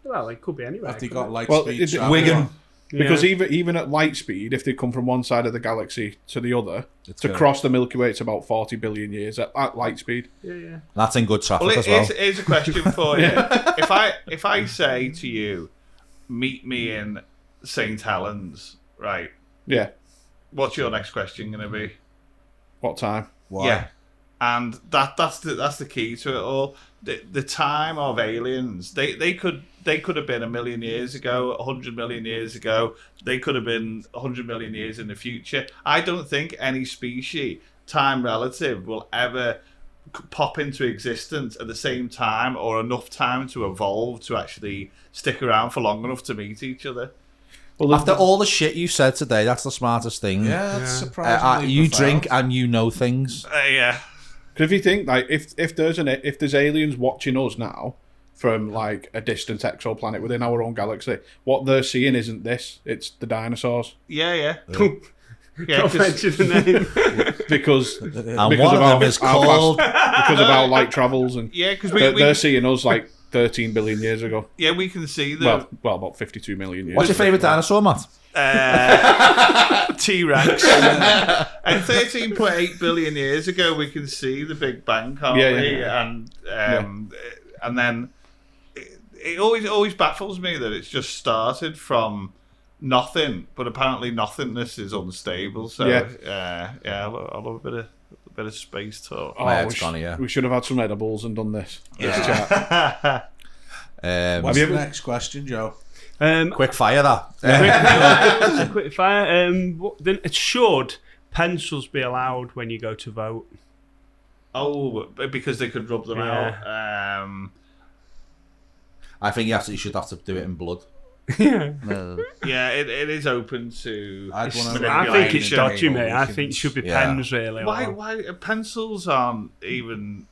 well, it could be anywhere. Have they couldn't got light Well, speed? is it travel? Wigan. Because Yeah. even at light speed, if they come from one side of the galaxy to the other, It's to gonna- cross the Milky Way, it's about 40 billion years at light speed. Yeah. That's in good traffic Well, as well. here's a question for you. If I say to you, meet me in St. Helens, right? Yeah. What's your next question going to be? What time? Why? Yeah, and that's the key to it all. The time of aliens, they could have been 1 million years ago, 100 million years ago. They could have been 100 million years in the future. I don't think any species, time relative, will ever pop into existence at the same time or enough time to evolve to actually stick around for long enough to meet each other. Well, After all the shit you said today, that's the smartest thing. Yeah, that's surprisingly You profound. drink and you know things. Yeah. if you think like if there's aliens watching us now from like a distant exoplanet within our own galaxy, what they're seeing isn't this; it's the dinosaurs. Yeah. Don't Because mention the name. because And because one of our- them is our called... because of our light travels and yeah, because they're seeing us like 13 billion years ago. we can see the Well, about 52 million years. What's your favourite dinosaur, Matt? T-Rex. And 13.8 billion years ago, we can see the Big Bang, can't Yeah, we? yeah. And then it always baffles me that it's just started from nothing, but apparently nothingness is unstable. So yeah, I love a bit of space talk. My head's gone, We should have had some edibles and done this. Yeah. What's the next question, Joe? Quick fire that. Quick fire. Should pencils be allowed when you go to vote? Oh, because they could rub them out. I think you should have to do it in blood. Yeah. Yeah, it is open to. I think it's dodgy, mate. I think it should be pens, really. Why pencils aren't even?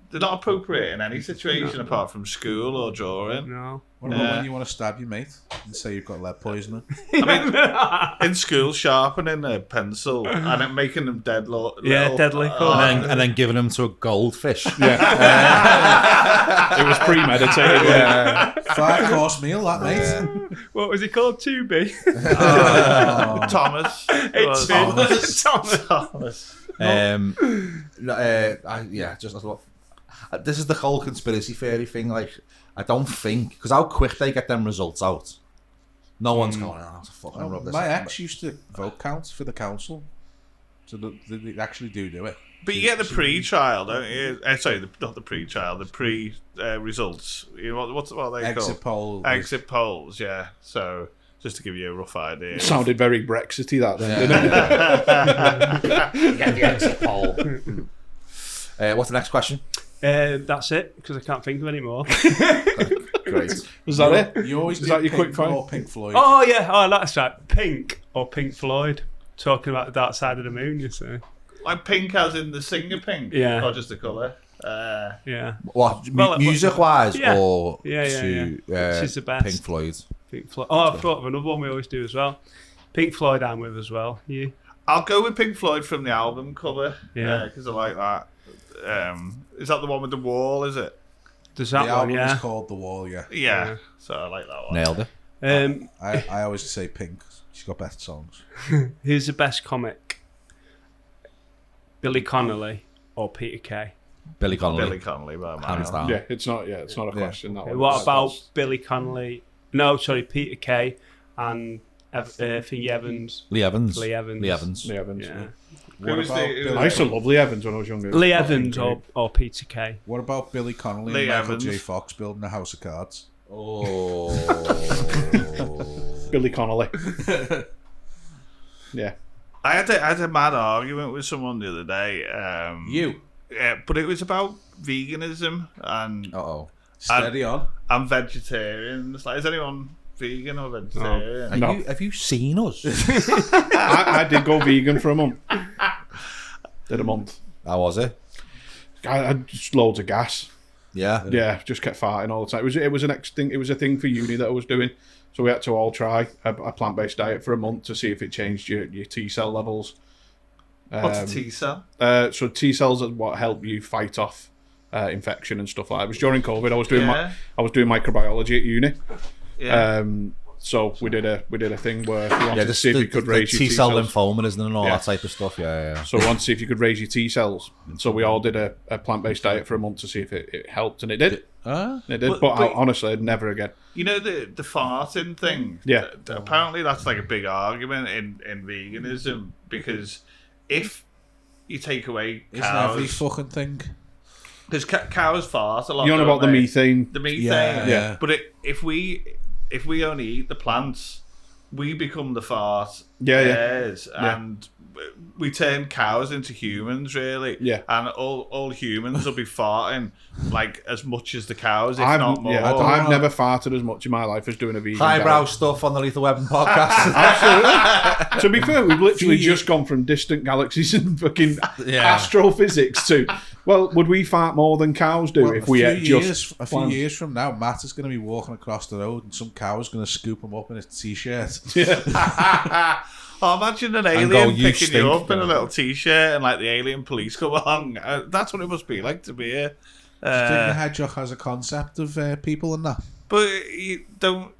They're not appropriate in any situation apart from school or drawing. No. What about when you want to stab your mate and say you've got lead poisoning? I mean, in school, sharpening a pencil and then making them little. Deadly. And then giving them to a goldfish. Yeah. It was premeditated. Yeah. 5-course meal, that mate. What was he called? 2B? Thomas. Thomas. Just a lot. This is the whole conspiracy theory thing. Like, I don't think because how quick they get them results out. No one's going. Oh, fucking rub this. My ex used to vote count for the council, so they actually do it. But you get the pre-trial, don't you? Sorry, not the pre-trial, the pre-results. You know what are they Exit called? polls. Exit polls, yeah. So just to give you a rough idea. It sounded very Brexity that then, didn't it? You get the exit poll. What's the next question? That's it, because I can't think of any more. Great. Was that it? You always Is do that your Pink quick fire? or Pink Floyd. Oh, yeah. Oh, that's right. Pink or Pink Floyd. Talking about the dark side of the moon, you see. Like Pink as in the singer Pink? Yeah. Or just the colour? Yeah. What, Well, music-wise yeah. or Yeah. She's the best. Pink Floyd? Pink Floyd. Oh, I've thought of another one we always do as well. Pink Floyd I'm with as well. You? I'll go with Pink Floyd from the album cover. Yeah. Because I like that. Is that the one with the wall, is it? There's The that one, album yeah. is called The Wall, yeah. Yeah. So I like that one. Nailed it. I always say Pink. She's got better songs. Who's the best comic? Billy Connolly or Peter Kay? Billy Connolly. Billy Connolly, by my Hands down. Yeah, it's not a question. That one. What about Billy Connolly? No, sorry, Peter Kay and Thingy Evans. Lee Evans. Lee Evans. Yeah. What about I used to love Lee Evans when I was younger. Lee Evans or Peter Kay. What about Billy Connolly Lee and Michael Evans. J. Fox building a house of cards? Oh. Billy Connolly. Yeah. I had a mad argument with someone the other day. Yeah, but it was about veganism and Steady on. I'm vegetarian. It's like, is anyone vegan or vegetarian? No. Have you seen us? I did go vegan for a month. Did a month. How was it? I had just loads of gas. Yeah. Yeah, just kept farting all the time. It was a thing for uni that I was doing. So we had to all try a plant-based diet for a month to see if it changed your T cell levels. What's a T cell? So T cells are what help you fight off infection and stuff like that. It was during COVID. I was doing microbiology at uni. Yeah. So we did a thing where we wanted to see if you could raise your T cell T-cells. lymphoma, isn't it, and all Yeah. that type of stuff. Yeah. So we wanted to see if you could raise your T cells. So we all did a plant-based diet for a month to see if it helped, and it did. It did. But honestly, never again. You know the farting thing? Yeah. Apparently that's like a big argument in veganism, because if you take away Isn't every cows... fucking thing? Because cows fart a lot. You know don't about the they? methane? The methane. Yeah. But if we only eat the plants, we become the fart Yeah. heirs, and we turn cows into humans, really. Yeah. And all humans will be farting like as much as the cows, if not more. I've never farted as much in my life as doing a vegan Highbrow diet. stuff on the Lethal Weapon podcast. Absolutely. To be fair, we've literally just gone from distant galaxies and fucking astrophysics to, well, would we fart more than cows do if we ate just a few years from now, Matt is going to be walking across the road and some cow is going to scoop him up in his t-shirt. Oh, imagine an go, alien "You picking you stink," up in a little t-shirt and like the alien police come along. That's what it must be like to be here. Do you think the hedgehog has a concept of people and that? But you don't.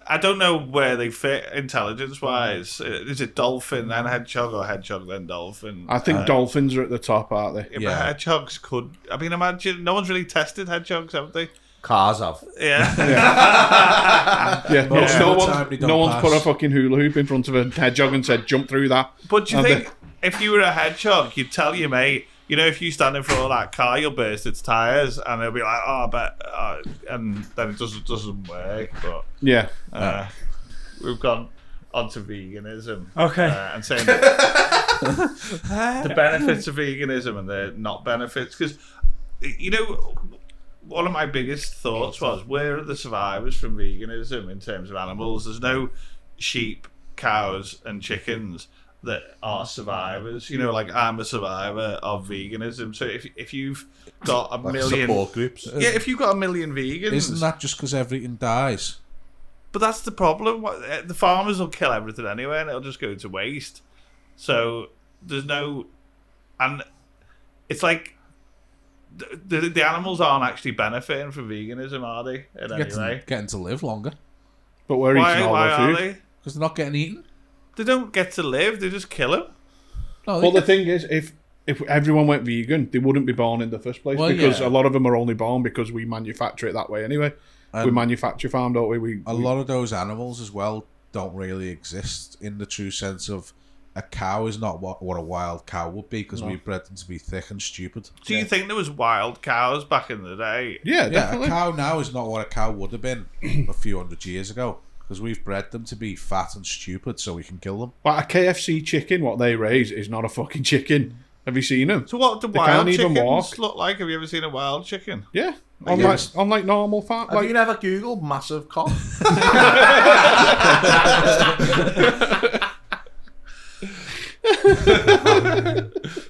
I don't know where they fit intelligence-wise. Is it dolphin then hedgehog or hedgehog then dolphin? I think dolphins are at the top, aren't they? Yeah, but hedgehogs could. I mean, imagine no one's really tested hedgehogs, have they? Cars have. Yeah. Yeah, Most no, of the one, time they don't no one's pass. put a fucking hula hoop in front of a hedgehog and said, jump through that. But do you And think if you were a hedgehog, you'd tell your mate, you know, if you stand in front of that car, you'll burst its tyres, and they'll be like, oh, and then it doesn't work. But Yeah. we've gone onto veganism. Okay. And saying the benefits of veganism and the not benefits. Because, you know, one of my biggest thoughts was, where are the survivors from veganism in terms of animals? There's no sheep, cows, and chickens that are survivors. You know, like, I'm a survivor of veganism. So if you've got a Like million support groups. yeah, if you've got a million vegans, Isn't that just because everything dies? but that's the problem. The farmers will kill everything anyway, and it'll just go to waste. So there's no, and it's like the animals aren't actually benefiting from veganism, are they? In any way, Getting to live longer But we're eating all why their are food. they? because they're not getting eaten. They don't get to live. They just kill them. No, Well, the thing is, if everyone went vegan, they wouldn't be born in the first place, Well, because yeah. a lot of them are only born because we manufacture it that way anyway. We manufacture farm, don't we? a lot of those animals as well don't really exist in the true sense of a cow is not what a wild cow would be, because we bred them to be thick and stupid. Do you think there was wild cows back in the day? Yeah, Yeah, definitely. a cow now is not what a cow would have been a few hundred years ago, because we've bred them to be fat and stupid so we can kill them. But a KFC chicken, what they raise, is not a fucking chicken. Have you seen them? So what do They wild can't even chickens walk. look like? Have you ever seen a wild chicken? Yeah. Yes. On like normal fat. Have Like, you never Googled massive cock?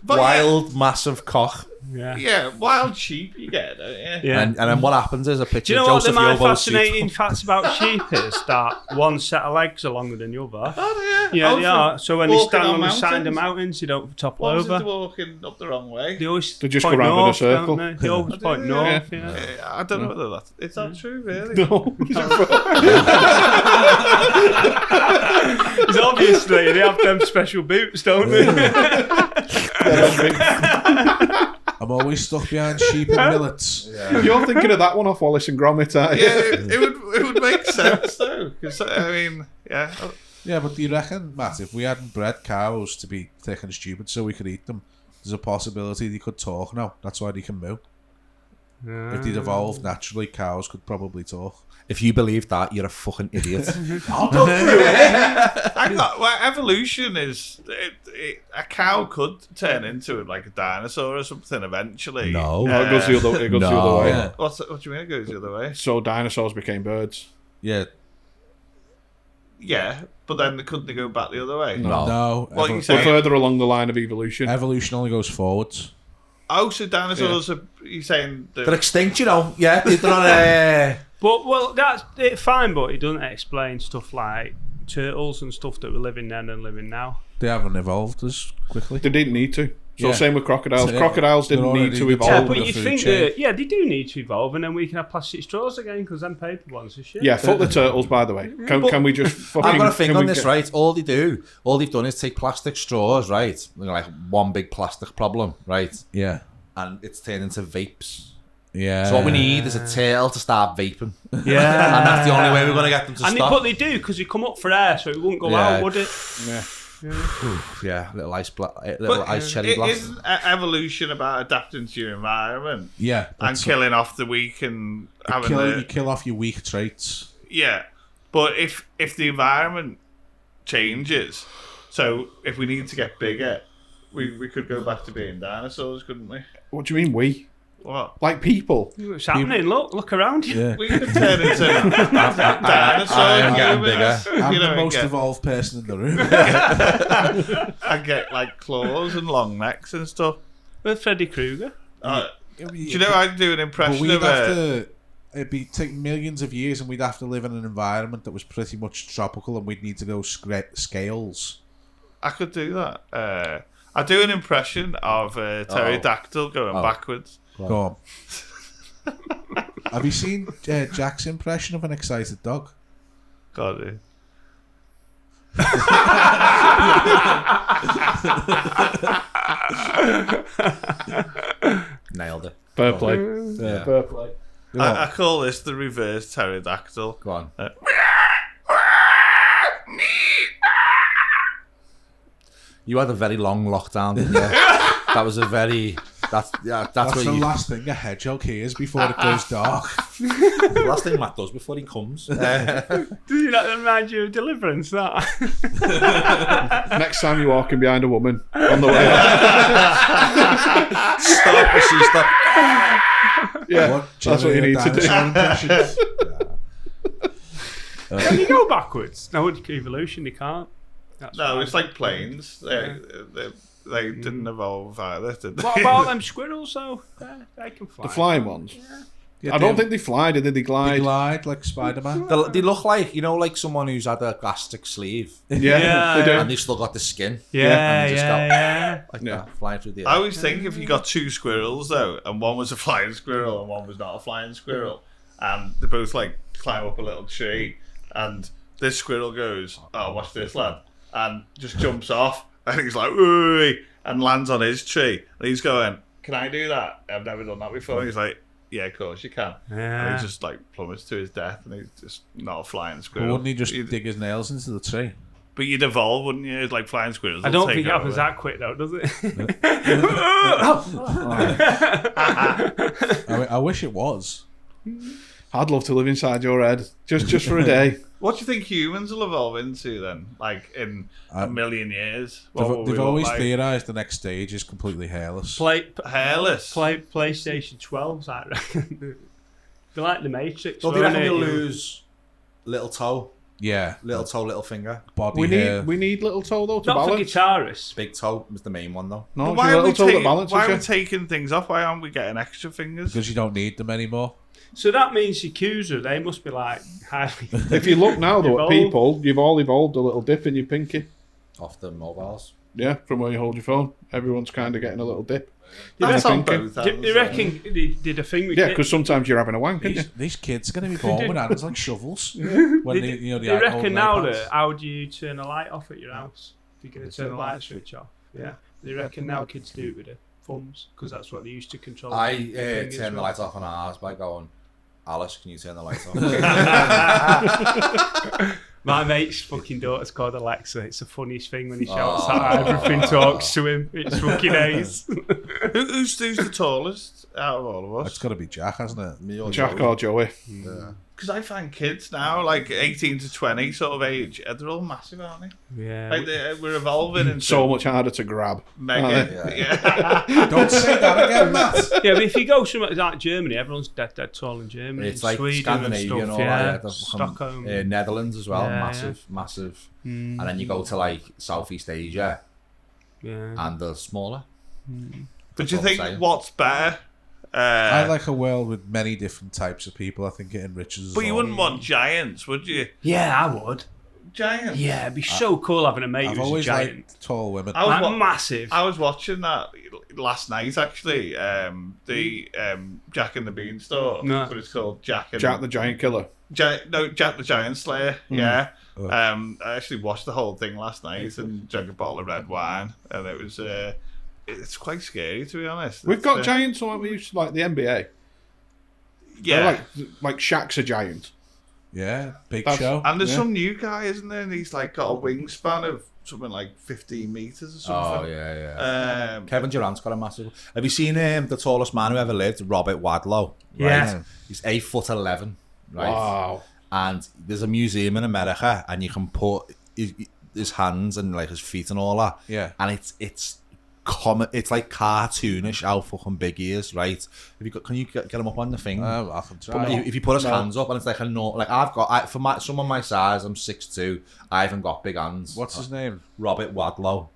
Wild massive cock. Yeah. Yeah, wild sheep you get, don't you? Yeah. And then what happens is a Do picture you know of what the Joseph my Yobo's suit. fascinating facts about sheep is? That one set of legs are longer than the other. Oh, Yeah, Oh, they for are. So when they walking stand on on the side of the mountains? mountains, they don't topple What was it, over. they're walking up the wrong way? They always They just point go round in a north, circle. don't they? They always point north. Yeah. I don't know whether that's... Is that true, really? no. Because obviously they have them special boots, don't they? I'm always stuck behind sheep and millets. You're thinking of that one off Wallace and Gromit, aren't you? Yeah, it would make sense, though. Because, I mean, yeah. Yeah, but do you reckon, Matt, if we hadn't bred cows to be thick and stupid so we could eat them, there's a possibility they could talk now? That's why they can moo. If they'd evolved naturally, cows could probably talk. If you believe that, you're a fucking idiot. Well, evolution is... a cow could turn into like a dinosaur or something eventually. No. No, it goes the other, the other way. Yeah. What do you mean it goes the other way? So dinosaurs became birds. Yeah. Yeah, but then couldn't they go back the other way? No. No. What you We're say? further along the line of evolution. Evolution only goes forwards. Oh, so dinosaurs are... You saying... They're extinct, you know. Yeah, they're on But well, that's fine. But it doesn't explain stuff like turtles and stuff that were living then and living now. They haven't evolved as quickly. They didn't need to. So Yeah. same with crocodiles. So, Crocodiles they're didn't need already to the evolve. Yeah, Oh, but the you food think chain. that they do need to evolve, and then we can have plastic straws again because them paper ones are shit. Yeah, fuck the turtles, by the way. Can we just fucking... I've got a thing can on we this, get- right? All they've done is take plastic straws, right? They're like one big plastic problem, right? Yeah. And it's turned into vapes. Yeah. So what we need is a tail to start vaping. Yeah, And that's the only way we're going to get them to and stop. but they do because they come up for air, so it wouldn't go Yeah. out, would it? Yeah. Yeah, little ice But cherry blast. isn't evolution about adapting to your environment Yeah. and that's killing off the weak and having you kill off your weak traits. Yeah, but if the environment changes, so if we need to get bigger, we could go back to being dinosaurs, couldn't we? What do you mean we? What? Like people? What's happening? Look around you. Yeah. We could turn into dinosaurs. I am getting humans, I'm you know, the most and evolved person in the room. and get like claws and long necks and stuff. With Freddy Krueger. Do you know I'd do an But impression we'd of have to. It'd be take millions of years, and we'd have to live in an environment that was pretty much tropical, and we'd need to go scales. I could do that. I do an impression of a pterodactyl going backwards. Go on. Have you seen Jack's impression of an excited dog? God, eh. Nailed it. Fair play. Yeah. Fair play. I call this the reverse pterodactyl. Go on. You had a very long lockdown, didn't you? That was a very... That's That's what the you... last thing a hedgehog hears before it goes dark. The last thing Matt does before he comes. Does you not remind you of Deliverance, that? Next time you're walking behind a woman on the way Stop. yeah, that's what you need to do. Can you go backwards? No, evolution, you can't. That's No, fine. it's like planes. They didn't evolve either, did they? What about them squirrels, though? They can fly. The flying ones. Yeah, I don't think they fly, did they? They they glide. glide like Spider-Man. They look like, like someone who's had a elastic sleeve Yeah, they do. and they've still got the skin. Yeah, and they just go yeah. like Yeah. that, flying through the I air. always think if you got two squirrels though, and one was a flying squirrel and one was not a flying squirrel, and they both like climb up a little tree, and this squirrel goes, "Oh, watch this, lad," and just jumps off, and he's like, "Ooh," and lands on his tree, and he's going, "Can I do that? I've never done that before." And he's like, "Yeah, of course you can." Yeah. And he just like plummets to his death, and he's just not a flying But squirrel. wouldn't he just dig his nails into the tree? But you'd evolve, wouldn't you? Like flying squirrels. I will don't take think it happens over. that quick, though, does it? I wish it was. I'd love to live inside your head, just for a day. What do you think humans will evolve into then? Like in a million years? What will we They've look always like? theorised the next stage is completely hairless. Hairless. PlayStation 12s, I reckon. They're like the Matrix. Don't they weren't reckon they? you'll lose little toe, Yeah, little toe, little finger? body We hair. need little toe though to Not for balance. guitarists. Big toe was the main one though. No, But it's why your are, we little toe that taking, balances why are you. we taking things off? Why aren't we getting extra fingers? Because you don't need them anymore. So that means Yakuza, they must be like highly. If you look now though at Evolved. people, you've all evolved a little dip in your pinky. Off the mobiles. Yeah, from where you hold your phone. Everyone's kind of getting a little dip. That's on thinking. both Do ends, you reckon they did a thing with Yeah, kids? because sometimes you're having a wank, aren't you? These kids are going to be born with hands like shovels. When they, They the old reckon now iPads. that how do you turn a light off at your house? If you're going to turn the light switch off. Yeah. They reckon now kids do it with their thumbs because that's what they used to control. I the thing as turn the well. lights off on ours by going, Alice, can you turn the lights off? My mate's fucking daughter's called Alexa. It's the funniest thing when he shouts that everything talks to him. It's fucking ace. Who's the tallest out of all of It's us? got to be Jack, hasn't it? Me or Jack Joey? or Joey. Because I find kids now, like 18 to 20 sort of age, they're all massive, aren't they? Yeah. Like we're evolving into So much harder to grab. mega. Yeah. Yeah. Don't say that again, Matt. Yeah, but if you go somewhere like Germany, everyone's dead tall in Germany. It's like Sweden Scandinavia and and all stuff, yeah. that. Stockholm. Netherlands as well, Yeah, massive. And then you go to like Southeast Asia Yeah. and they're smaller. But do you That's what I'm think saying. what's better? I like a world with many different types of people. I think it enriches us But you all. wouldn't want giants, would you? Yeah, I would. Giants. Yeah, it'd be so cool having a mate I've who's a always giant. liked tall women. I was Like, wa- massive. I was watching that last night actually. The Jack and the Beanstalk, No. but it's called Jack and Jack the Giant Killer. Jack the Giant Slayer. Yeah. I actually watched the whole thing last night and drank a bottle of red wine, and it was it's quite scary to be honest. We've It's, got giants, like we used to like the NBA. yeah. They're like Shaq's a giant. Yeah, big That's- show. And there's Yeah. some new guy, isn't there? And he's like got a wingspan of something like 15 meters or Oh, something. yeah. Kevin Durant's got a massive... Have you seen the tallest man who ever lived, Robert Wadlow? Right? Yeah. He's 8'11", right? Wow. And there's a museum in America and you can put his hands and like his feet and all that. Yeah. And it's like cartoonish how fucking big he is, right? Can you get him up on the thing? I can try. If you put his hands up and it's like a no, like for someone my size, I'm 6'2", I haven't got big hands. What's his name? Robert Wadlow.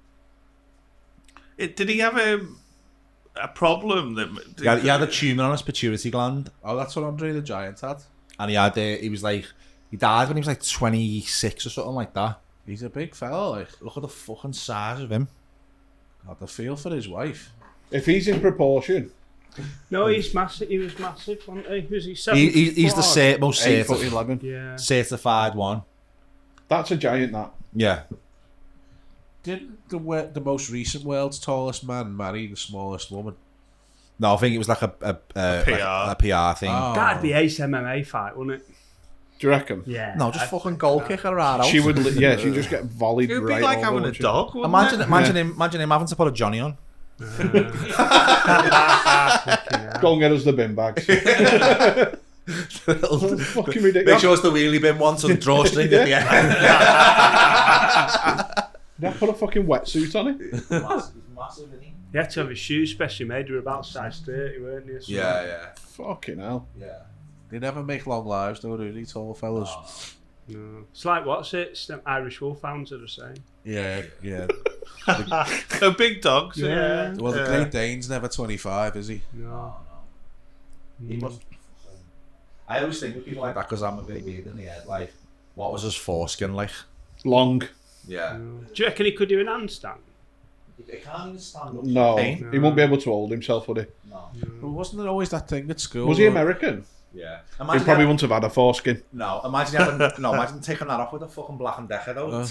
Did he have a problem that? He had a tumour on his pituitary gland, Oh, that's what Andre the Giant had. and he died when he was like 26 or something like that. He's a big fella. Like, Look at the fucking size of him. had the feel for his wife. If he's in proportion, No, he's massive. He was massive, wasn't he? Was he 7 He's the foot? most 8'11". Yeah. certified one. That's a giant. That. Yeah. Did the most recent world's tallest man marry the smallest woman? No, I think it was like a PR thing. Oh. That'd be Ace MMA fight, wouldn't it? Do you reckon? Yeah. No, just fucking goal kick her out. She would, she'd just get volleyed It would right be like over, having a wouldn't she? dog. wouldn't Imagine, it? imagine him having to put a Johnny on. Go and get us the bin bags. Fucking ridiculous. Make sure it's the wheelie bin one, so the drawstring at the end. Did I put a fucking wetsuit on it? Massive, isn't he? You had to have his shoes specially made. They were about size 30, weren't they? So- Yeah. Fucking hell. Yeah. They never make long lives, though, do they, tall fellas? No. It's like, what's it? It's them Irish Wolfhounds are the same. Yeah. They're big dogs. Yeah. Well, the Great Dane's never 25, is he? No. He must. I always think of people like that because I'm a bit weird in the head. Like, what was his foreskin like? Long. Yeah. Do you reckon he could do an handstand? He can't even stand up. No. Pain. He won't be able to hold himself, would he? No. Well, wasn't there always that thing at school? Was he American? Yeah. He probably wouldn't have had a foreskin. No, imagine taking that off with a fucking Black and Decker though.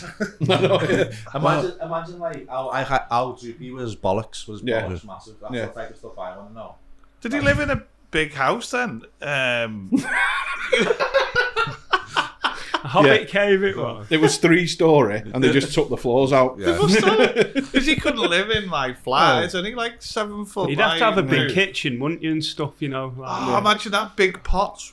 Imagine like how droopy was bollocks bollocks massive. That's the type of stuff I want to know. Did he live in a big house then? Hobbit cave it was. It was 3-story, and they just took the floors out. Yeah. Because he couldn't live in my flat. It's only like 7 foot. You'd have to have a wide. big kitchen, wouldn't you, and stuff, you know. Like, Oh, imagine that big pots.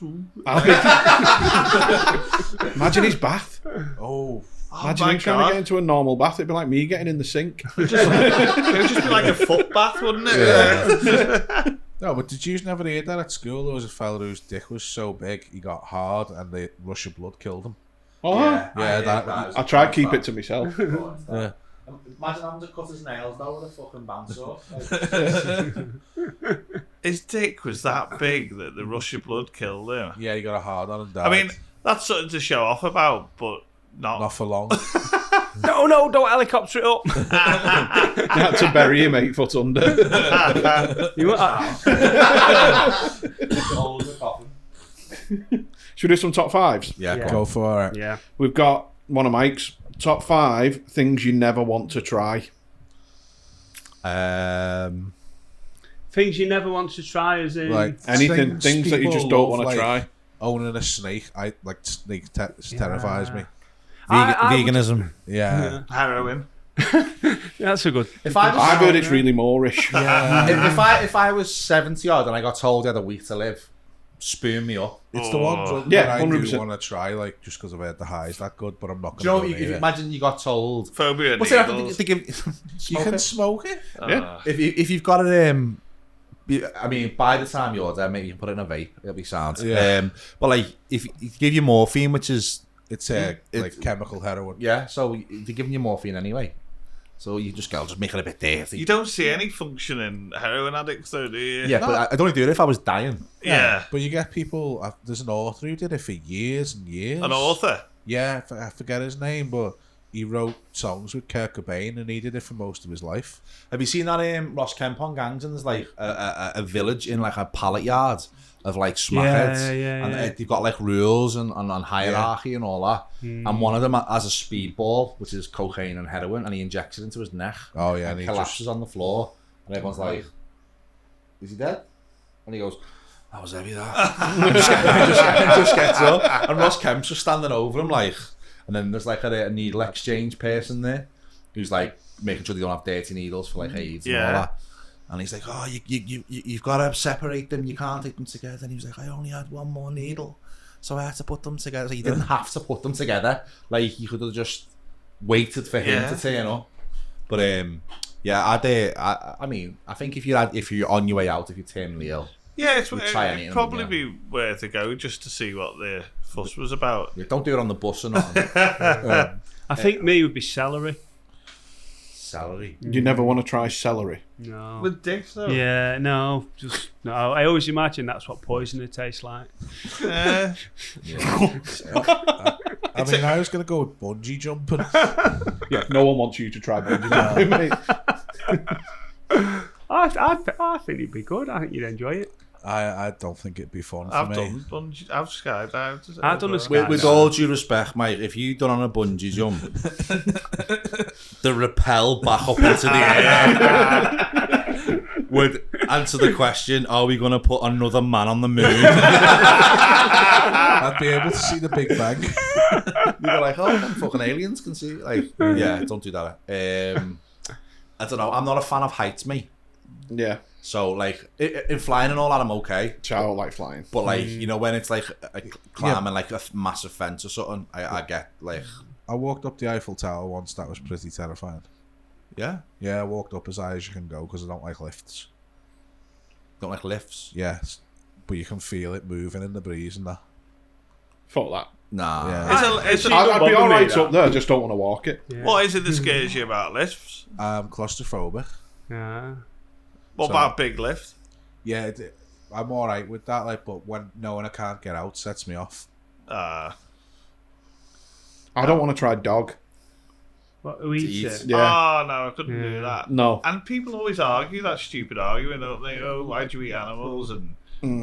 Imagine his bath. Oh, Imagine my him trying God. to get into a normal bath. It'd be like me getting in the sink. It would just be like a foot bath, wouldn't it? no, but did you never hear that at school? There was a fella whose dick was so big he got hard and the rush of blood killed him. Oh, I tried to keep it to myself. Yeah. Imagine having to cut his nails though with a fucking bandsaw. His dick was that big that the rush of blood killed him. Yeah, he got a hard on and died. I mean, that's something to show off about, but not for long. no, don't helicopter it up. You had to bury him 8 foot under. You were, Should we do some top 5s? Yeah, Yeah. Go for it. yeah. We've got one of Mike's top 5 things you never want to try. Things you never want to try, as in. Like Anything, things that you just don't want to like try. Owning a snake, I like snake terrifies me. Veganism. Yeah. heroin. That's a good. If I was, I've heard it's really Moorish. if I was 70 odd and I got told I had a week to live, spoon me up. It's the one drug Yeah, that I 100%. do want to try, like just because I've heard the highs that good, but I'm not Do you know, going to if do you it. imagine you got told. Phobia What's it? needles. They give, You can smoke it. Yeah. if you've got it, I mean, by the time you're there, maybe you can put it in a vape. It'll be sound. Yeah. But like, if you give you morphine, which is It's like chemical heroin. so they're giving you morphine anyway. So you just go, just make it a bit dirty. You don't see any functioning heroin addicts though, do you? Yeah, but I'd only do it if I was dying. Yeah. But you get people. There's an author who did it for years and years. An author. Yeah, I forget his name, but he wrote songs with Kurt Cobain, and he did it for most of his life. Have you seen that Ross Kemp on Gangs? And there's like a village in like a pallet yard of like smackheads, and they've got like rules and hierarchy and all that. And one of them has a speedball, which is cocaine and heroin, and he injects it into his neck. Oh yeah, And and he he collapses on the floor, and everyone's like, "Is he dead?" And he goes, "That was heavy, that." And just gets up, and Ross Kemp's just standing over him like. And then there's like a needle exchange person there who's like making sure they don't have dirty needles for like AIDS and all that. And he's like, "Oh, you've got to separate them. You can't take them together." And he was like, "I only had one more needle, so I had to put them together." So you didn't have to put them together. Like you could have just waited for him to turn up. But I mean, I think if you're on your way out, if you're terminally ill, Yeah, it'd try anything, probably be worth a go just to see what the fuss was about. yeah, don't do it on the bus or nothing. I think me would be celery. Salary. You never want to try celery. No. With dicks though. Yeah, no, just no. I always imagine that's what poison it tastes like. Yeah. I mean, I was going to go with bungee jumping. Yeah, no one wants you to try bungee jumping, mate. I think it'd be good. I think you'd enjoy it. I don't think it'd be fun for I've me. done bungee. I've skydived. I've done a sky- With all due respect, mate, if you done on a bungee jump, the rappel back up into the air answer the question, are we going to put another man on the moon? I'd be able to see the Big Bang. You're like, oh, fucking aliens can see. Like, yeah, don't do that. I don't know. I'm not a fan of heights, mate. Yeah. So, like, in flying and all that, I'm okay. Chow like flying. But, like, you know, when it's like climbing like a massive fence or something, I get, like... I walked up the Eiffel Tower once. That was pretty terrifying. Yeah? Yeah, I walked up as high as you can go because I don't like lifts. Don't like lifts? Yes. But you can feel it moving in the breeze and that. Fuck that. Nah. Yeah. I'd be alright up there, I just don't want to walk it. Yeah. What is it that scares you about lifts? I'm claustrophobic. Yeah. What about big lift? Yeah, I'm alright with that, like, but when knowing I can't get out sets me off. I don't want to try dog. What we eat? Yeah. Oh, no, I couldn't do that. No. And people always argue that stupid argument, don't they? Oh, why do you eat animals? And,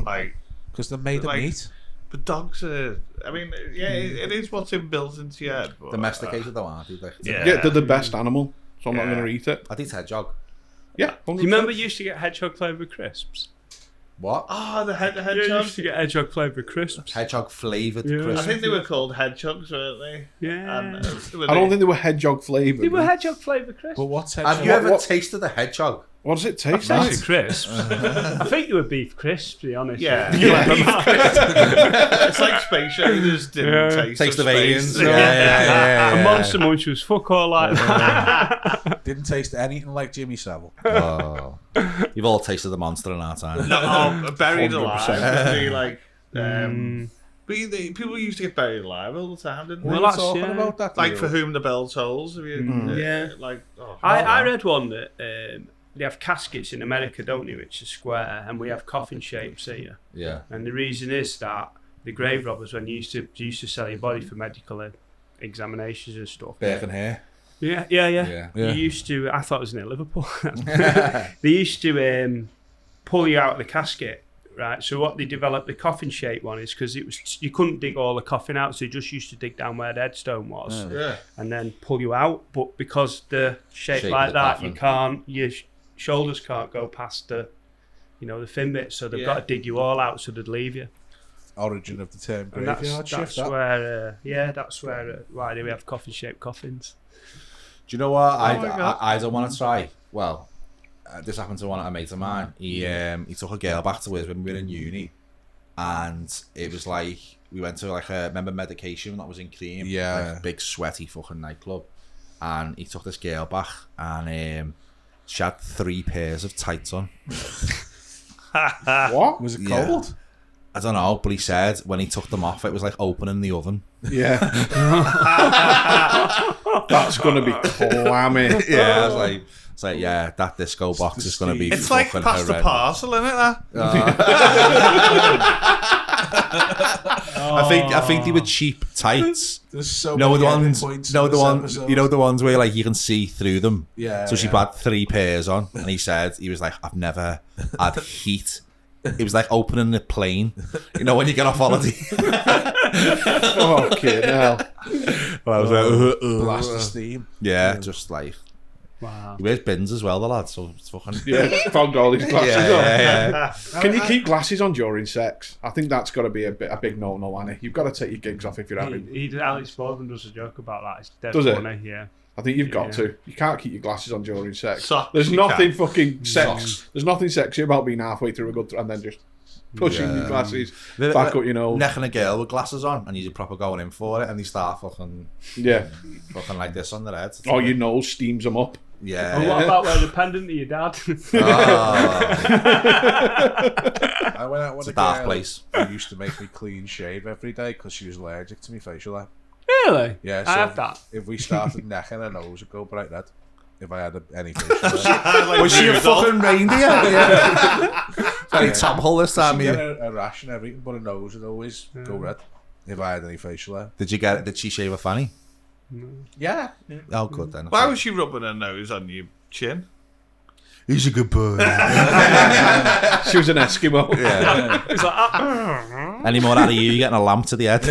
like... Because they're made of meat. But dogs are... I mean, yeah, it is what's built into your head. But, Domesticated though, aren't they? Like, yeah. Yeah, they're the best animal, so I'm not going to eat it. I'd eat hedgehog. Yeah. 100%. Do you remember you used to get hedgehog flavoured crisps? What? Oh, the You hedgehog. used to get hedgehog flavoured crisps. Hedgehog flavoured Yeah. I crisps. think they were called hedgehogs, weren't they? Yeah. And, I don't think they were hedgehog flavoured. They were hedgehog flavoured crisps. But what's Have you ever tasted a hedgehog? What does it taste Tasted like? crisps. I think they were beef crisps, to be honest. Yeah. Yeah. It's like Space Raiders didn't Taste of space. aliens. A Monster Munch was fuck all like that. Didn't taste anything like Jimmy Savile. Oh. You've all tasted the monster in our time. No, buried 100%. alive. Would be like, but people used to get buried alive all the time, didn't they? Well, We were that's- talking yeah. about that. Like For Whom the Bell Tolls. Have you? Yeah. Like, oh, I read one that they have caskets in America, don't they, which are square, and we have coffin shapes here. Yeah. And the reason is that the grave robbers, when you used to sell your body for medical examinations and stuff. Bacon hair. Yeah. Yeah. You used to. I thought it was near Liverpool. They used to pull you out of the casket, right? So what they developed the coffin shape one is because you couldn't dig all the coffin out, so you just used to dig down where the headstone was, and then pull you out. But because the shape Shape like of the that, coffin. you can't. Your shoulders can't go past the, the fin bit, so they've got to dig you all out so they'd leave you. Origin of the term And graveyard shift. that's where why do we have coffin shaped coffins? Do you know what? my God. I don't want to try. Well, this happened to one of a mate of mine. He took a girl back to us when we were in uni, and it was like we went to like a medication that was in Cream, Yeah. like a big sweaty fucking nightclub, and he took this girl back, and she had 3 pairs of tights on. What? Was it Yeah. cold? I don't know, but he said when he took them off, it was like opening the oven. Yeah. That's going to be clammy. Yeah, I was like. It's like, yeah, that disco box is going to be it's like fucking past the horrendous. parcel, isn't it? That? I think they were cheap tights. There's so No, many the edit ones, points no, in the this one, episode. you know, the ones where like you can see through them. Yeah. So she had 3 pairs on, and he said he was like, I've never had heat. It was like opening a plane. You know when you get off holiday. Fucking hell. Well, I was like, blast of steam. yeah, just like Wow. he wears bins as well, the lad. So it's fucking Yeah, found all these glasses on. yeah. Can you keep glasses on during sex? I think that's got to be a big no-no, Annie. You've got to take your gigs off if you're having... Alex Baldwin does a joke about that. It's dead Does it? funny, yeah. I think you've got Yeah. to. You can't keep your glasses on during sex. Socks, There's you nothing can. fucking sex. There's nothing sexy about being halfway through a good and then just pushing your glasses back up your nose. necking a girl with glasses on, and you're proper going in for it, and they start fucking Yeah. like this on their head. Oh, your nose steams them up. Yeah. And what about wearing a pendant to your dad? I went out with It's a a dark girl place. who used to make me clean shave every day because she was allergic to my facial hair. Really? Yeah, I have that. If we started necking, her nose would go bright red. If I had any facial hair. Like Was she a Rudolph. fucking reindeer? Yeah. Very top hole this time. She'd get Yeah. a rash and everything, but her nose would always go red if I had any facial hair. Did she shave a fanny? Yeah. Oh, good then. Why was she rubbing her nose on your chin? He's a good boy. She was an Eskimo. Yeah. It's like, Any more out of you? You're getting a lamp to the head.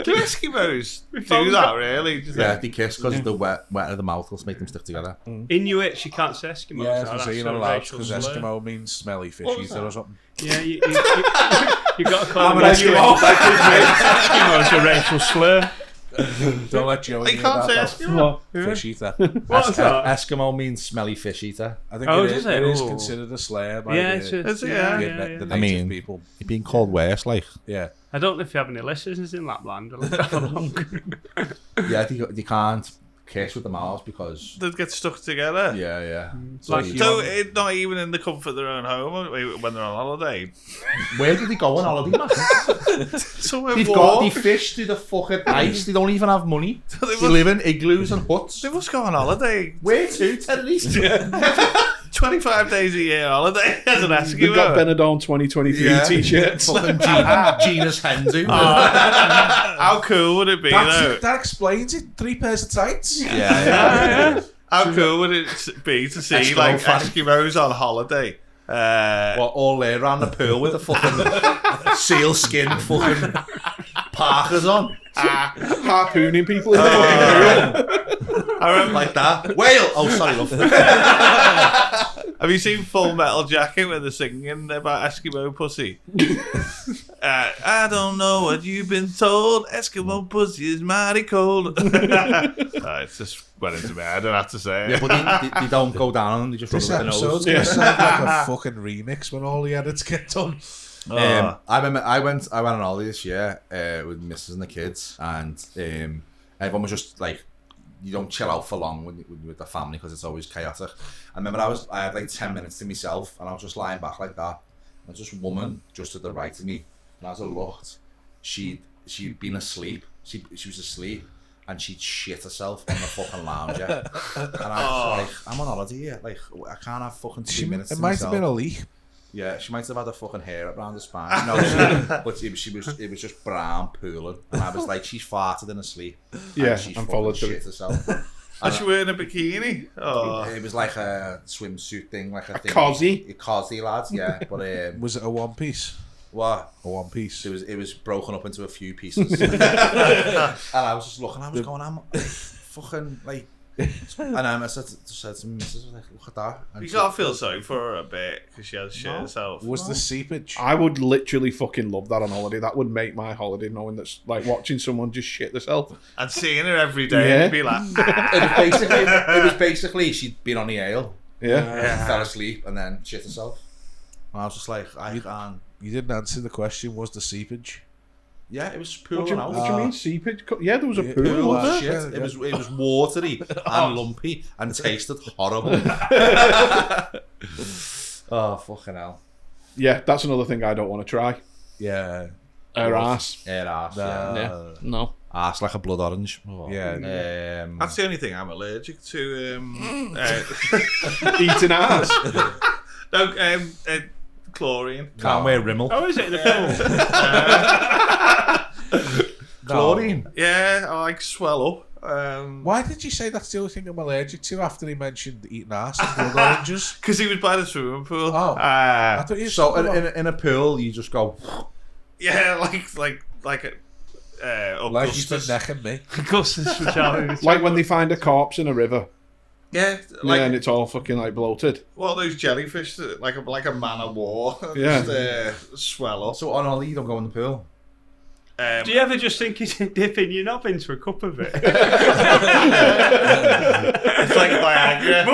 Do Eskimos Eskimos do phone's that, got- really. Do you Yeah, think? they kiss because the wet of the mouth will make them stick together. Inuits, you can't say Eskimos. Yeah, that's because you're a not allowed racial because slur. Eskimo means smelly fish What was eater or that? something. Yeah, you got to call I'm them an Eskimo. Eskimos a racial slur. Don't let Joey They hear can't say that. Eskimo. Fish eater. What's that? Eskimo means smelly fish eater. I think Oh, it does it is Oh. considered a slur by Yeah, the, it's Is it? Yeah. the native I mean- people. You're being called worse, like. Yeah. I don't know if you have any listeners in Lapland. I'll have a look. Yeah, they can't kiss with the mouths because. They'd get stuck together. Yeah. Like- So not even in the comfort of their own home when they're on holiday. Where did they go on holiday, man? Somewhere They've warm. got they fish through the fucking ice. They don't even have money. They They must- live in igloos and huts. They must go on holiday. Where to, terrorists? 25 days a year holiday as an They've got Eskimo. Benidorm 2023 Yeah. t-shirts. Fucking Gina's Hendu. How cool would it be, though? That explains it. 3 pairs of tights. Yeah. How cool would it be to see Eskimo like fan. Eskimos on holiday? What, all there around the pool with the fucking seal skin fucking parkers on. Harpooning people in the fucking pool. I remember, Like that. Whale! Oh, sorry, love. have you seen Full Metal Jacket where they're singing about Eskimo pussy? I don't know what you've been told. Eskimo pussy is mighty cold. It's just went into me. I don't have to say it. Yeah, but they don't go down on them, they just rub This it with the episode's nose. going to sound like a fucking remix when all the edits get done. I remember I went on holiday this year with Mrs. and the kids, and everyone was just like, you don't chill out for long with the family because it's always chaotic. I remember I had like 10 minutes to myself, and I was just lying back like that, and just a woman just to the right of me, and as I looked, she'd been asleep. She was asleep, and she'd shit herself on the fucking lounger, and I was like, I'm on holiday here, like I can't have fucking 2 minutes It to might myself. have been a leak. Yeah, she might have had her fucking hair up around the spine. No, but it was just brown pooling, and I was like, she's farted in her sleep. Yeah, she's and fucking followed through. shit herself. Is she wearing a bikini? Oh. It was like a swimsuit thing, like a thing. cosy? A cosy, lads. Yeah, but Was it a one piece? what? A one piece. It was broken up into a few pieces, and I was just looking. I was going, I'm fucking like. And I said to Mrs. Like, look at that. And You she- gotta feel sorry for her a bit because she has shit herself. Was the seepage? I would literally fucking love that on holiday. That would make my holiday, knowing that's like watching someone just shit themselves. And seeing her every day Yeah. and be like, it was basically she'd been on the ale, Yeah. fell asleep, and then shit herself. And I was just like, I can't. You didn't answer the question. Was the seepage? Yeah, it was What pooling do out. you mean? Seepage? Yeah, there was a Yeah, pool, pool, wasn't Shit. there? Yeah, It was watery and lumpy and tasted horrible. Oh, fucking hell. Yeah, that's another thing I don't want to try. Yeah. Her ass. Air ass, Nah. Yeah. No. Ass like a blood orange. Yeah. that's the only thing I'm allergic to. Eating ass. No, chlorine. Can't wear Rimmel. Oh, is it in the pool? Chlorine. Yeah, I like swell up. Why did you say that's the only thing I'm allergic to after he mentioned eating ass and blood oranges? Because he was by the swimming pool. Oh. I thought you were So talking about- in a pool, you just go. Yeah, like like you've been Augustus. necking me. Augustus for Charlie. Like when they find a corpse in a river. Yeah, Yeah, and it's all fucking like bloated. what are those jellyfish that like a man of war? Yeah. Just, swell up. So on holiday, you don't go in the pool. Do you ever just think he's dipping your knob into a cup of it? It's like Viagra.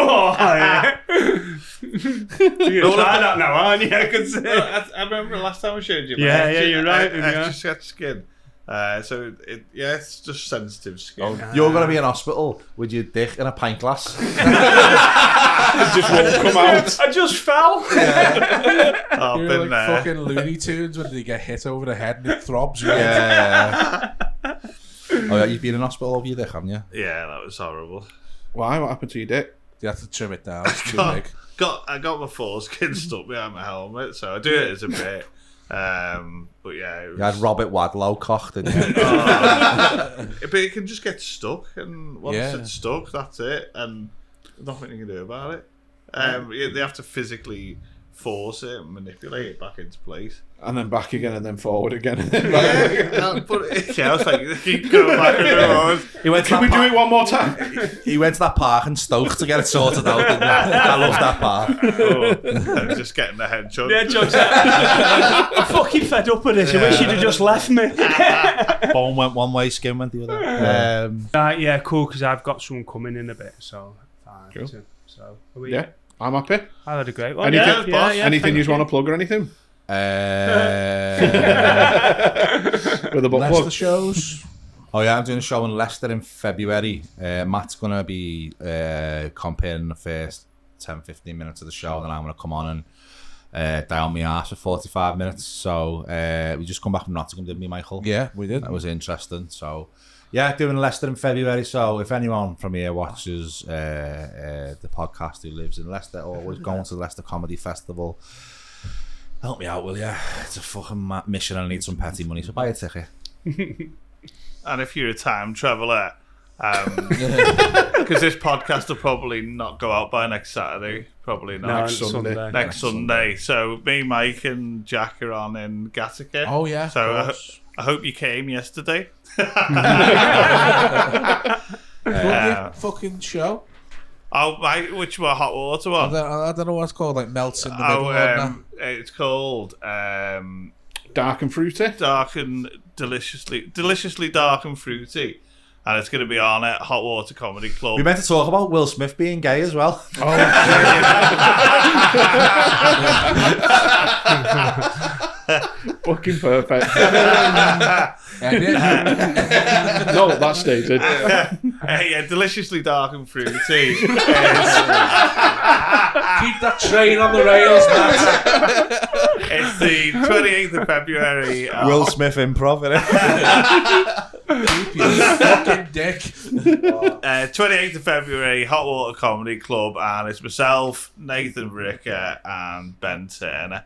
You're gonna try that now, aren't you? I can see. I remember last time I showed you. my Yeah, extra- you're right, yeah. Extra sketch skin. So it's just sensitive skin. You're going to be in hospital with your dick in a pint glass. It just won't come out. I just fell. I've You're been like there. fucking Looney Tunes when they get hit over the head and it throbs. Right? Yeah. Oh yeah, you've been in hospital over your dick, haven't you? Yeah, that was horrible. Why? What happened to your dick? You have to trim it down. It's too God. big. I got my foreskin stuck behind my helmet, so I do it as a bit. But yeah, it You had was, Robert Wadlow cocked, didn't you? but it can just get stuck, and once Yeah. it's stuck, that's it, and nothing you can do about it. They have to physically force it and manipulate it back into place. And then back again, and then forward again. But I was like, keep going back and forward. He went Can we do it one more time? He went to that park in Stoke to get it sorted out. Didn't he? I love that park. I was just getting the head chugged. Yeah, jokes. I'm fucking fed up with this. I wish you'd have just left me. Bone went one way, skin went the other. Yeah, cool, because I've got someone coming in a bit, so fine. Cool. So are we, Yeah, I'm happy. I had a great one. Anything, boss. anything you want to plug or anything? With a book Leicester plug. shows. Oh yeah, I'm doing a show in Leicester in February. Matt's going to be comparing the first 10-15 minutes of the show, then I'm going to come on and die on my arse for 45 minutes. So we just come back from Nottingham, didn't we, Michael? Yeah, we did. That was interesting. So yeah, doing Leicester in February. So if anyone from here watches the podcast who lives in Leicester or was going to the Leicester Comedy Festival, help me out, will ya? It's a fucking mission and I need some petty money, so buy a ticket. And if you're a time traveller, because this podcast will probably not go out by next Saturday, probably not. No, Next Sunday. Next Sunday. So me, Mike, and Jack are on in Gattaca. Oh yeah. So I hope you came yesterday. Fucking show. Oh, Mike, which one? Hot water one? I don't know what it's called. Like melts in the middle. Or It's called Dark and fruity. Dark and deliciously dark and fruity, and it's going to be on at Hot Water Comedy Club. We meant to talk about Will Smith being gay as well. Fucking perfect. No, that's stated. Yeah, deliciously dark and fruity. Keep that train on the rails, Matt. It's the 28th of February. Will Smith improv, innit? Keep your fucking dick. 28th of February, Hot Water Comedy Club, and it's myself, Nathan Ricker, and Ben Turner.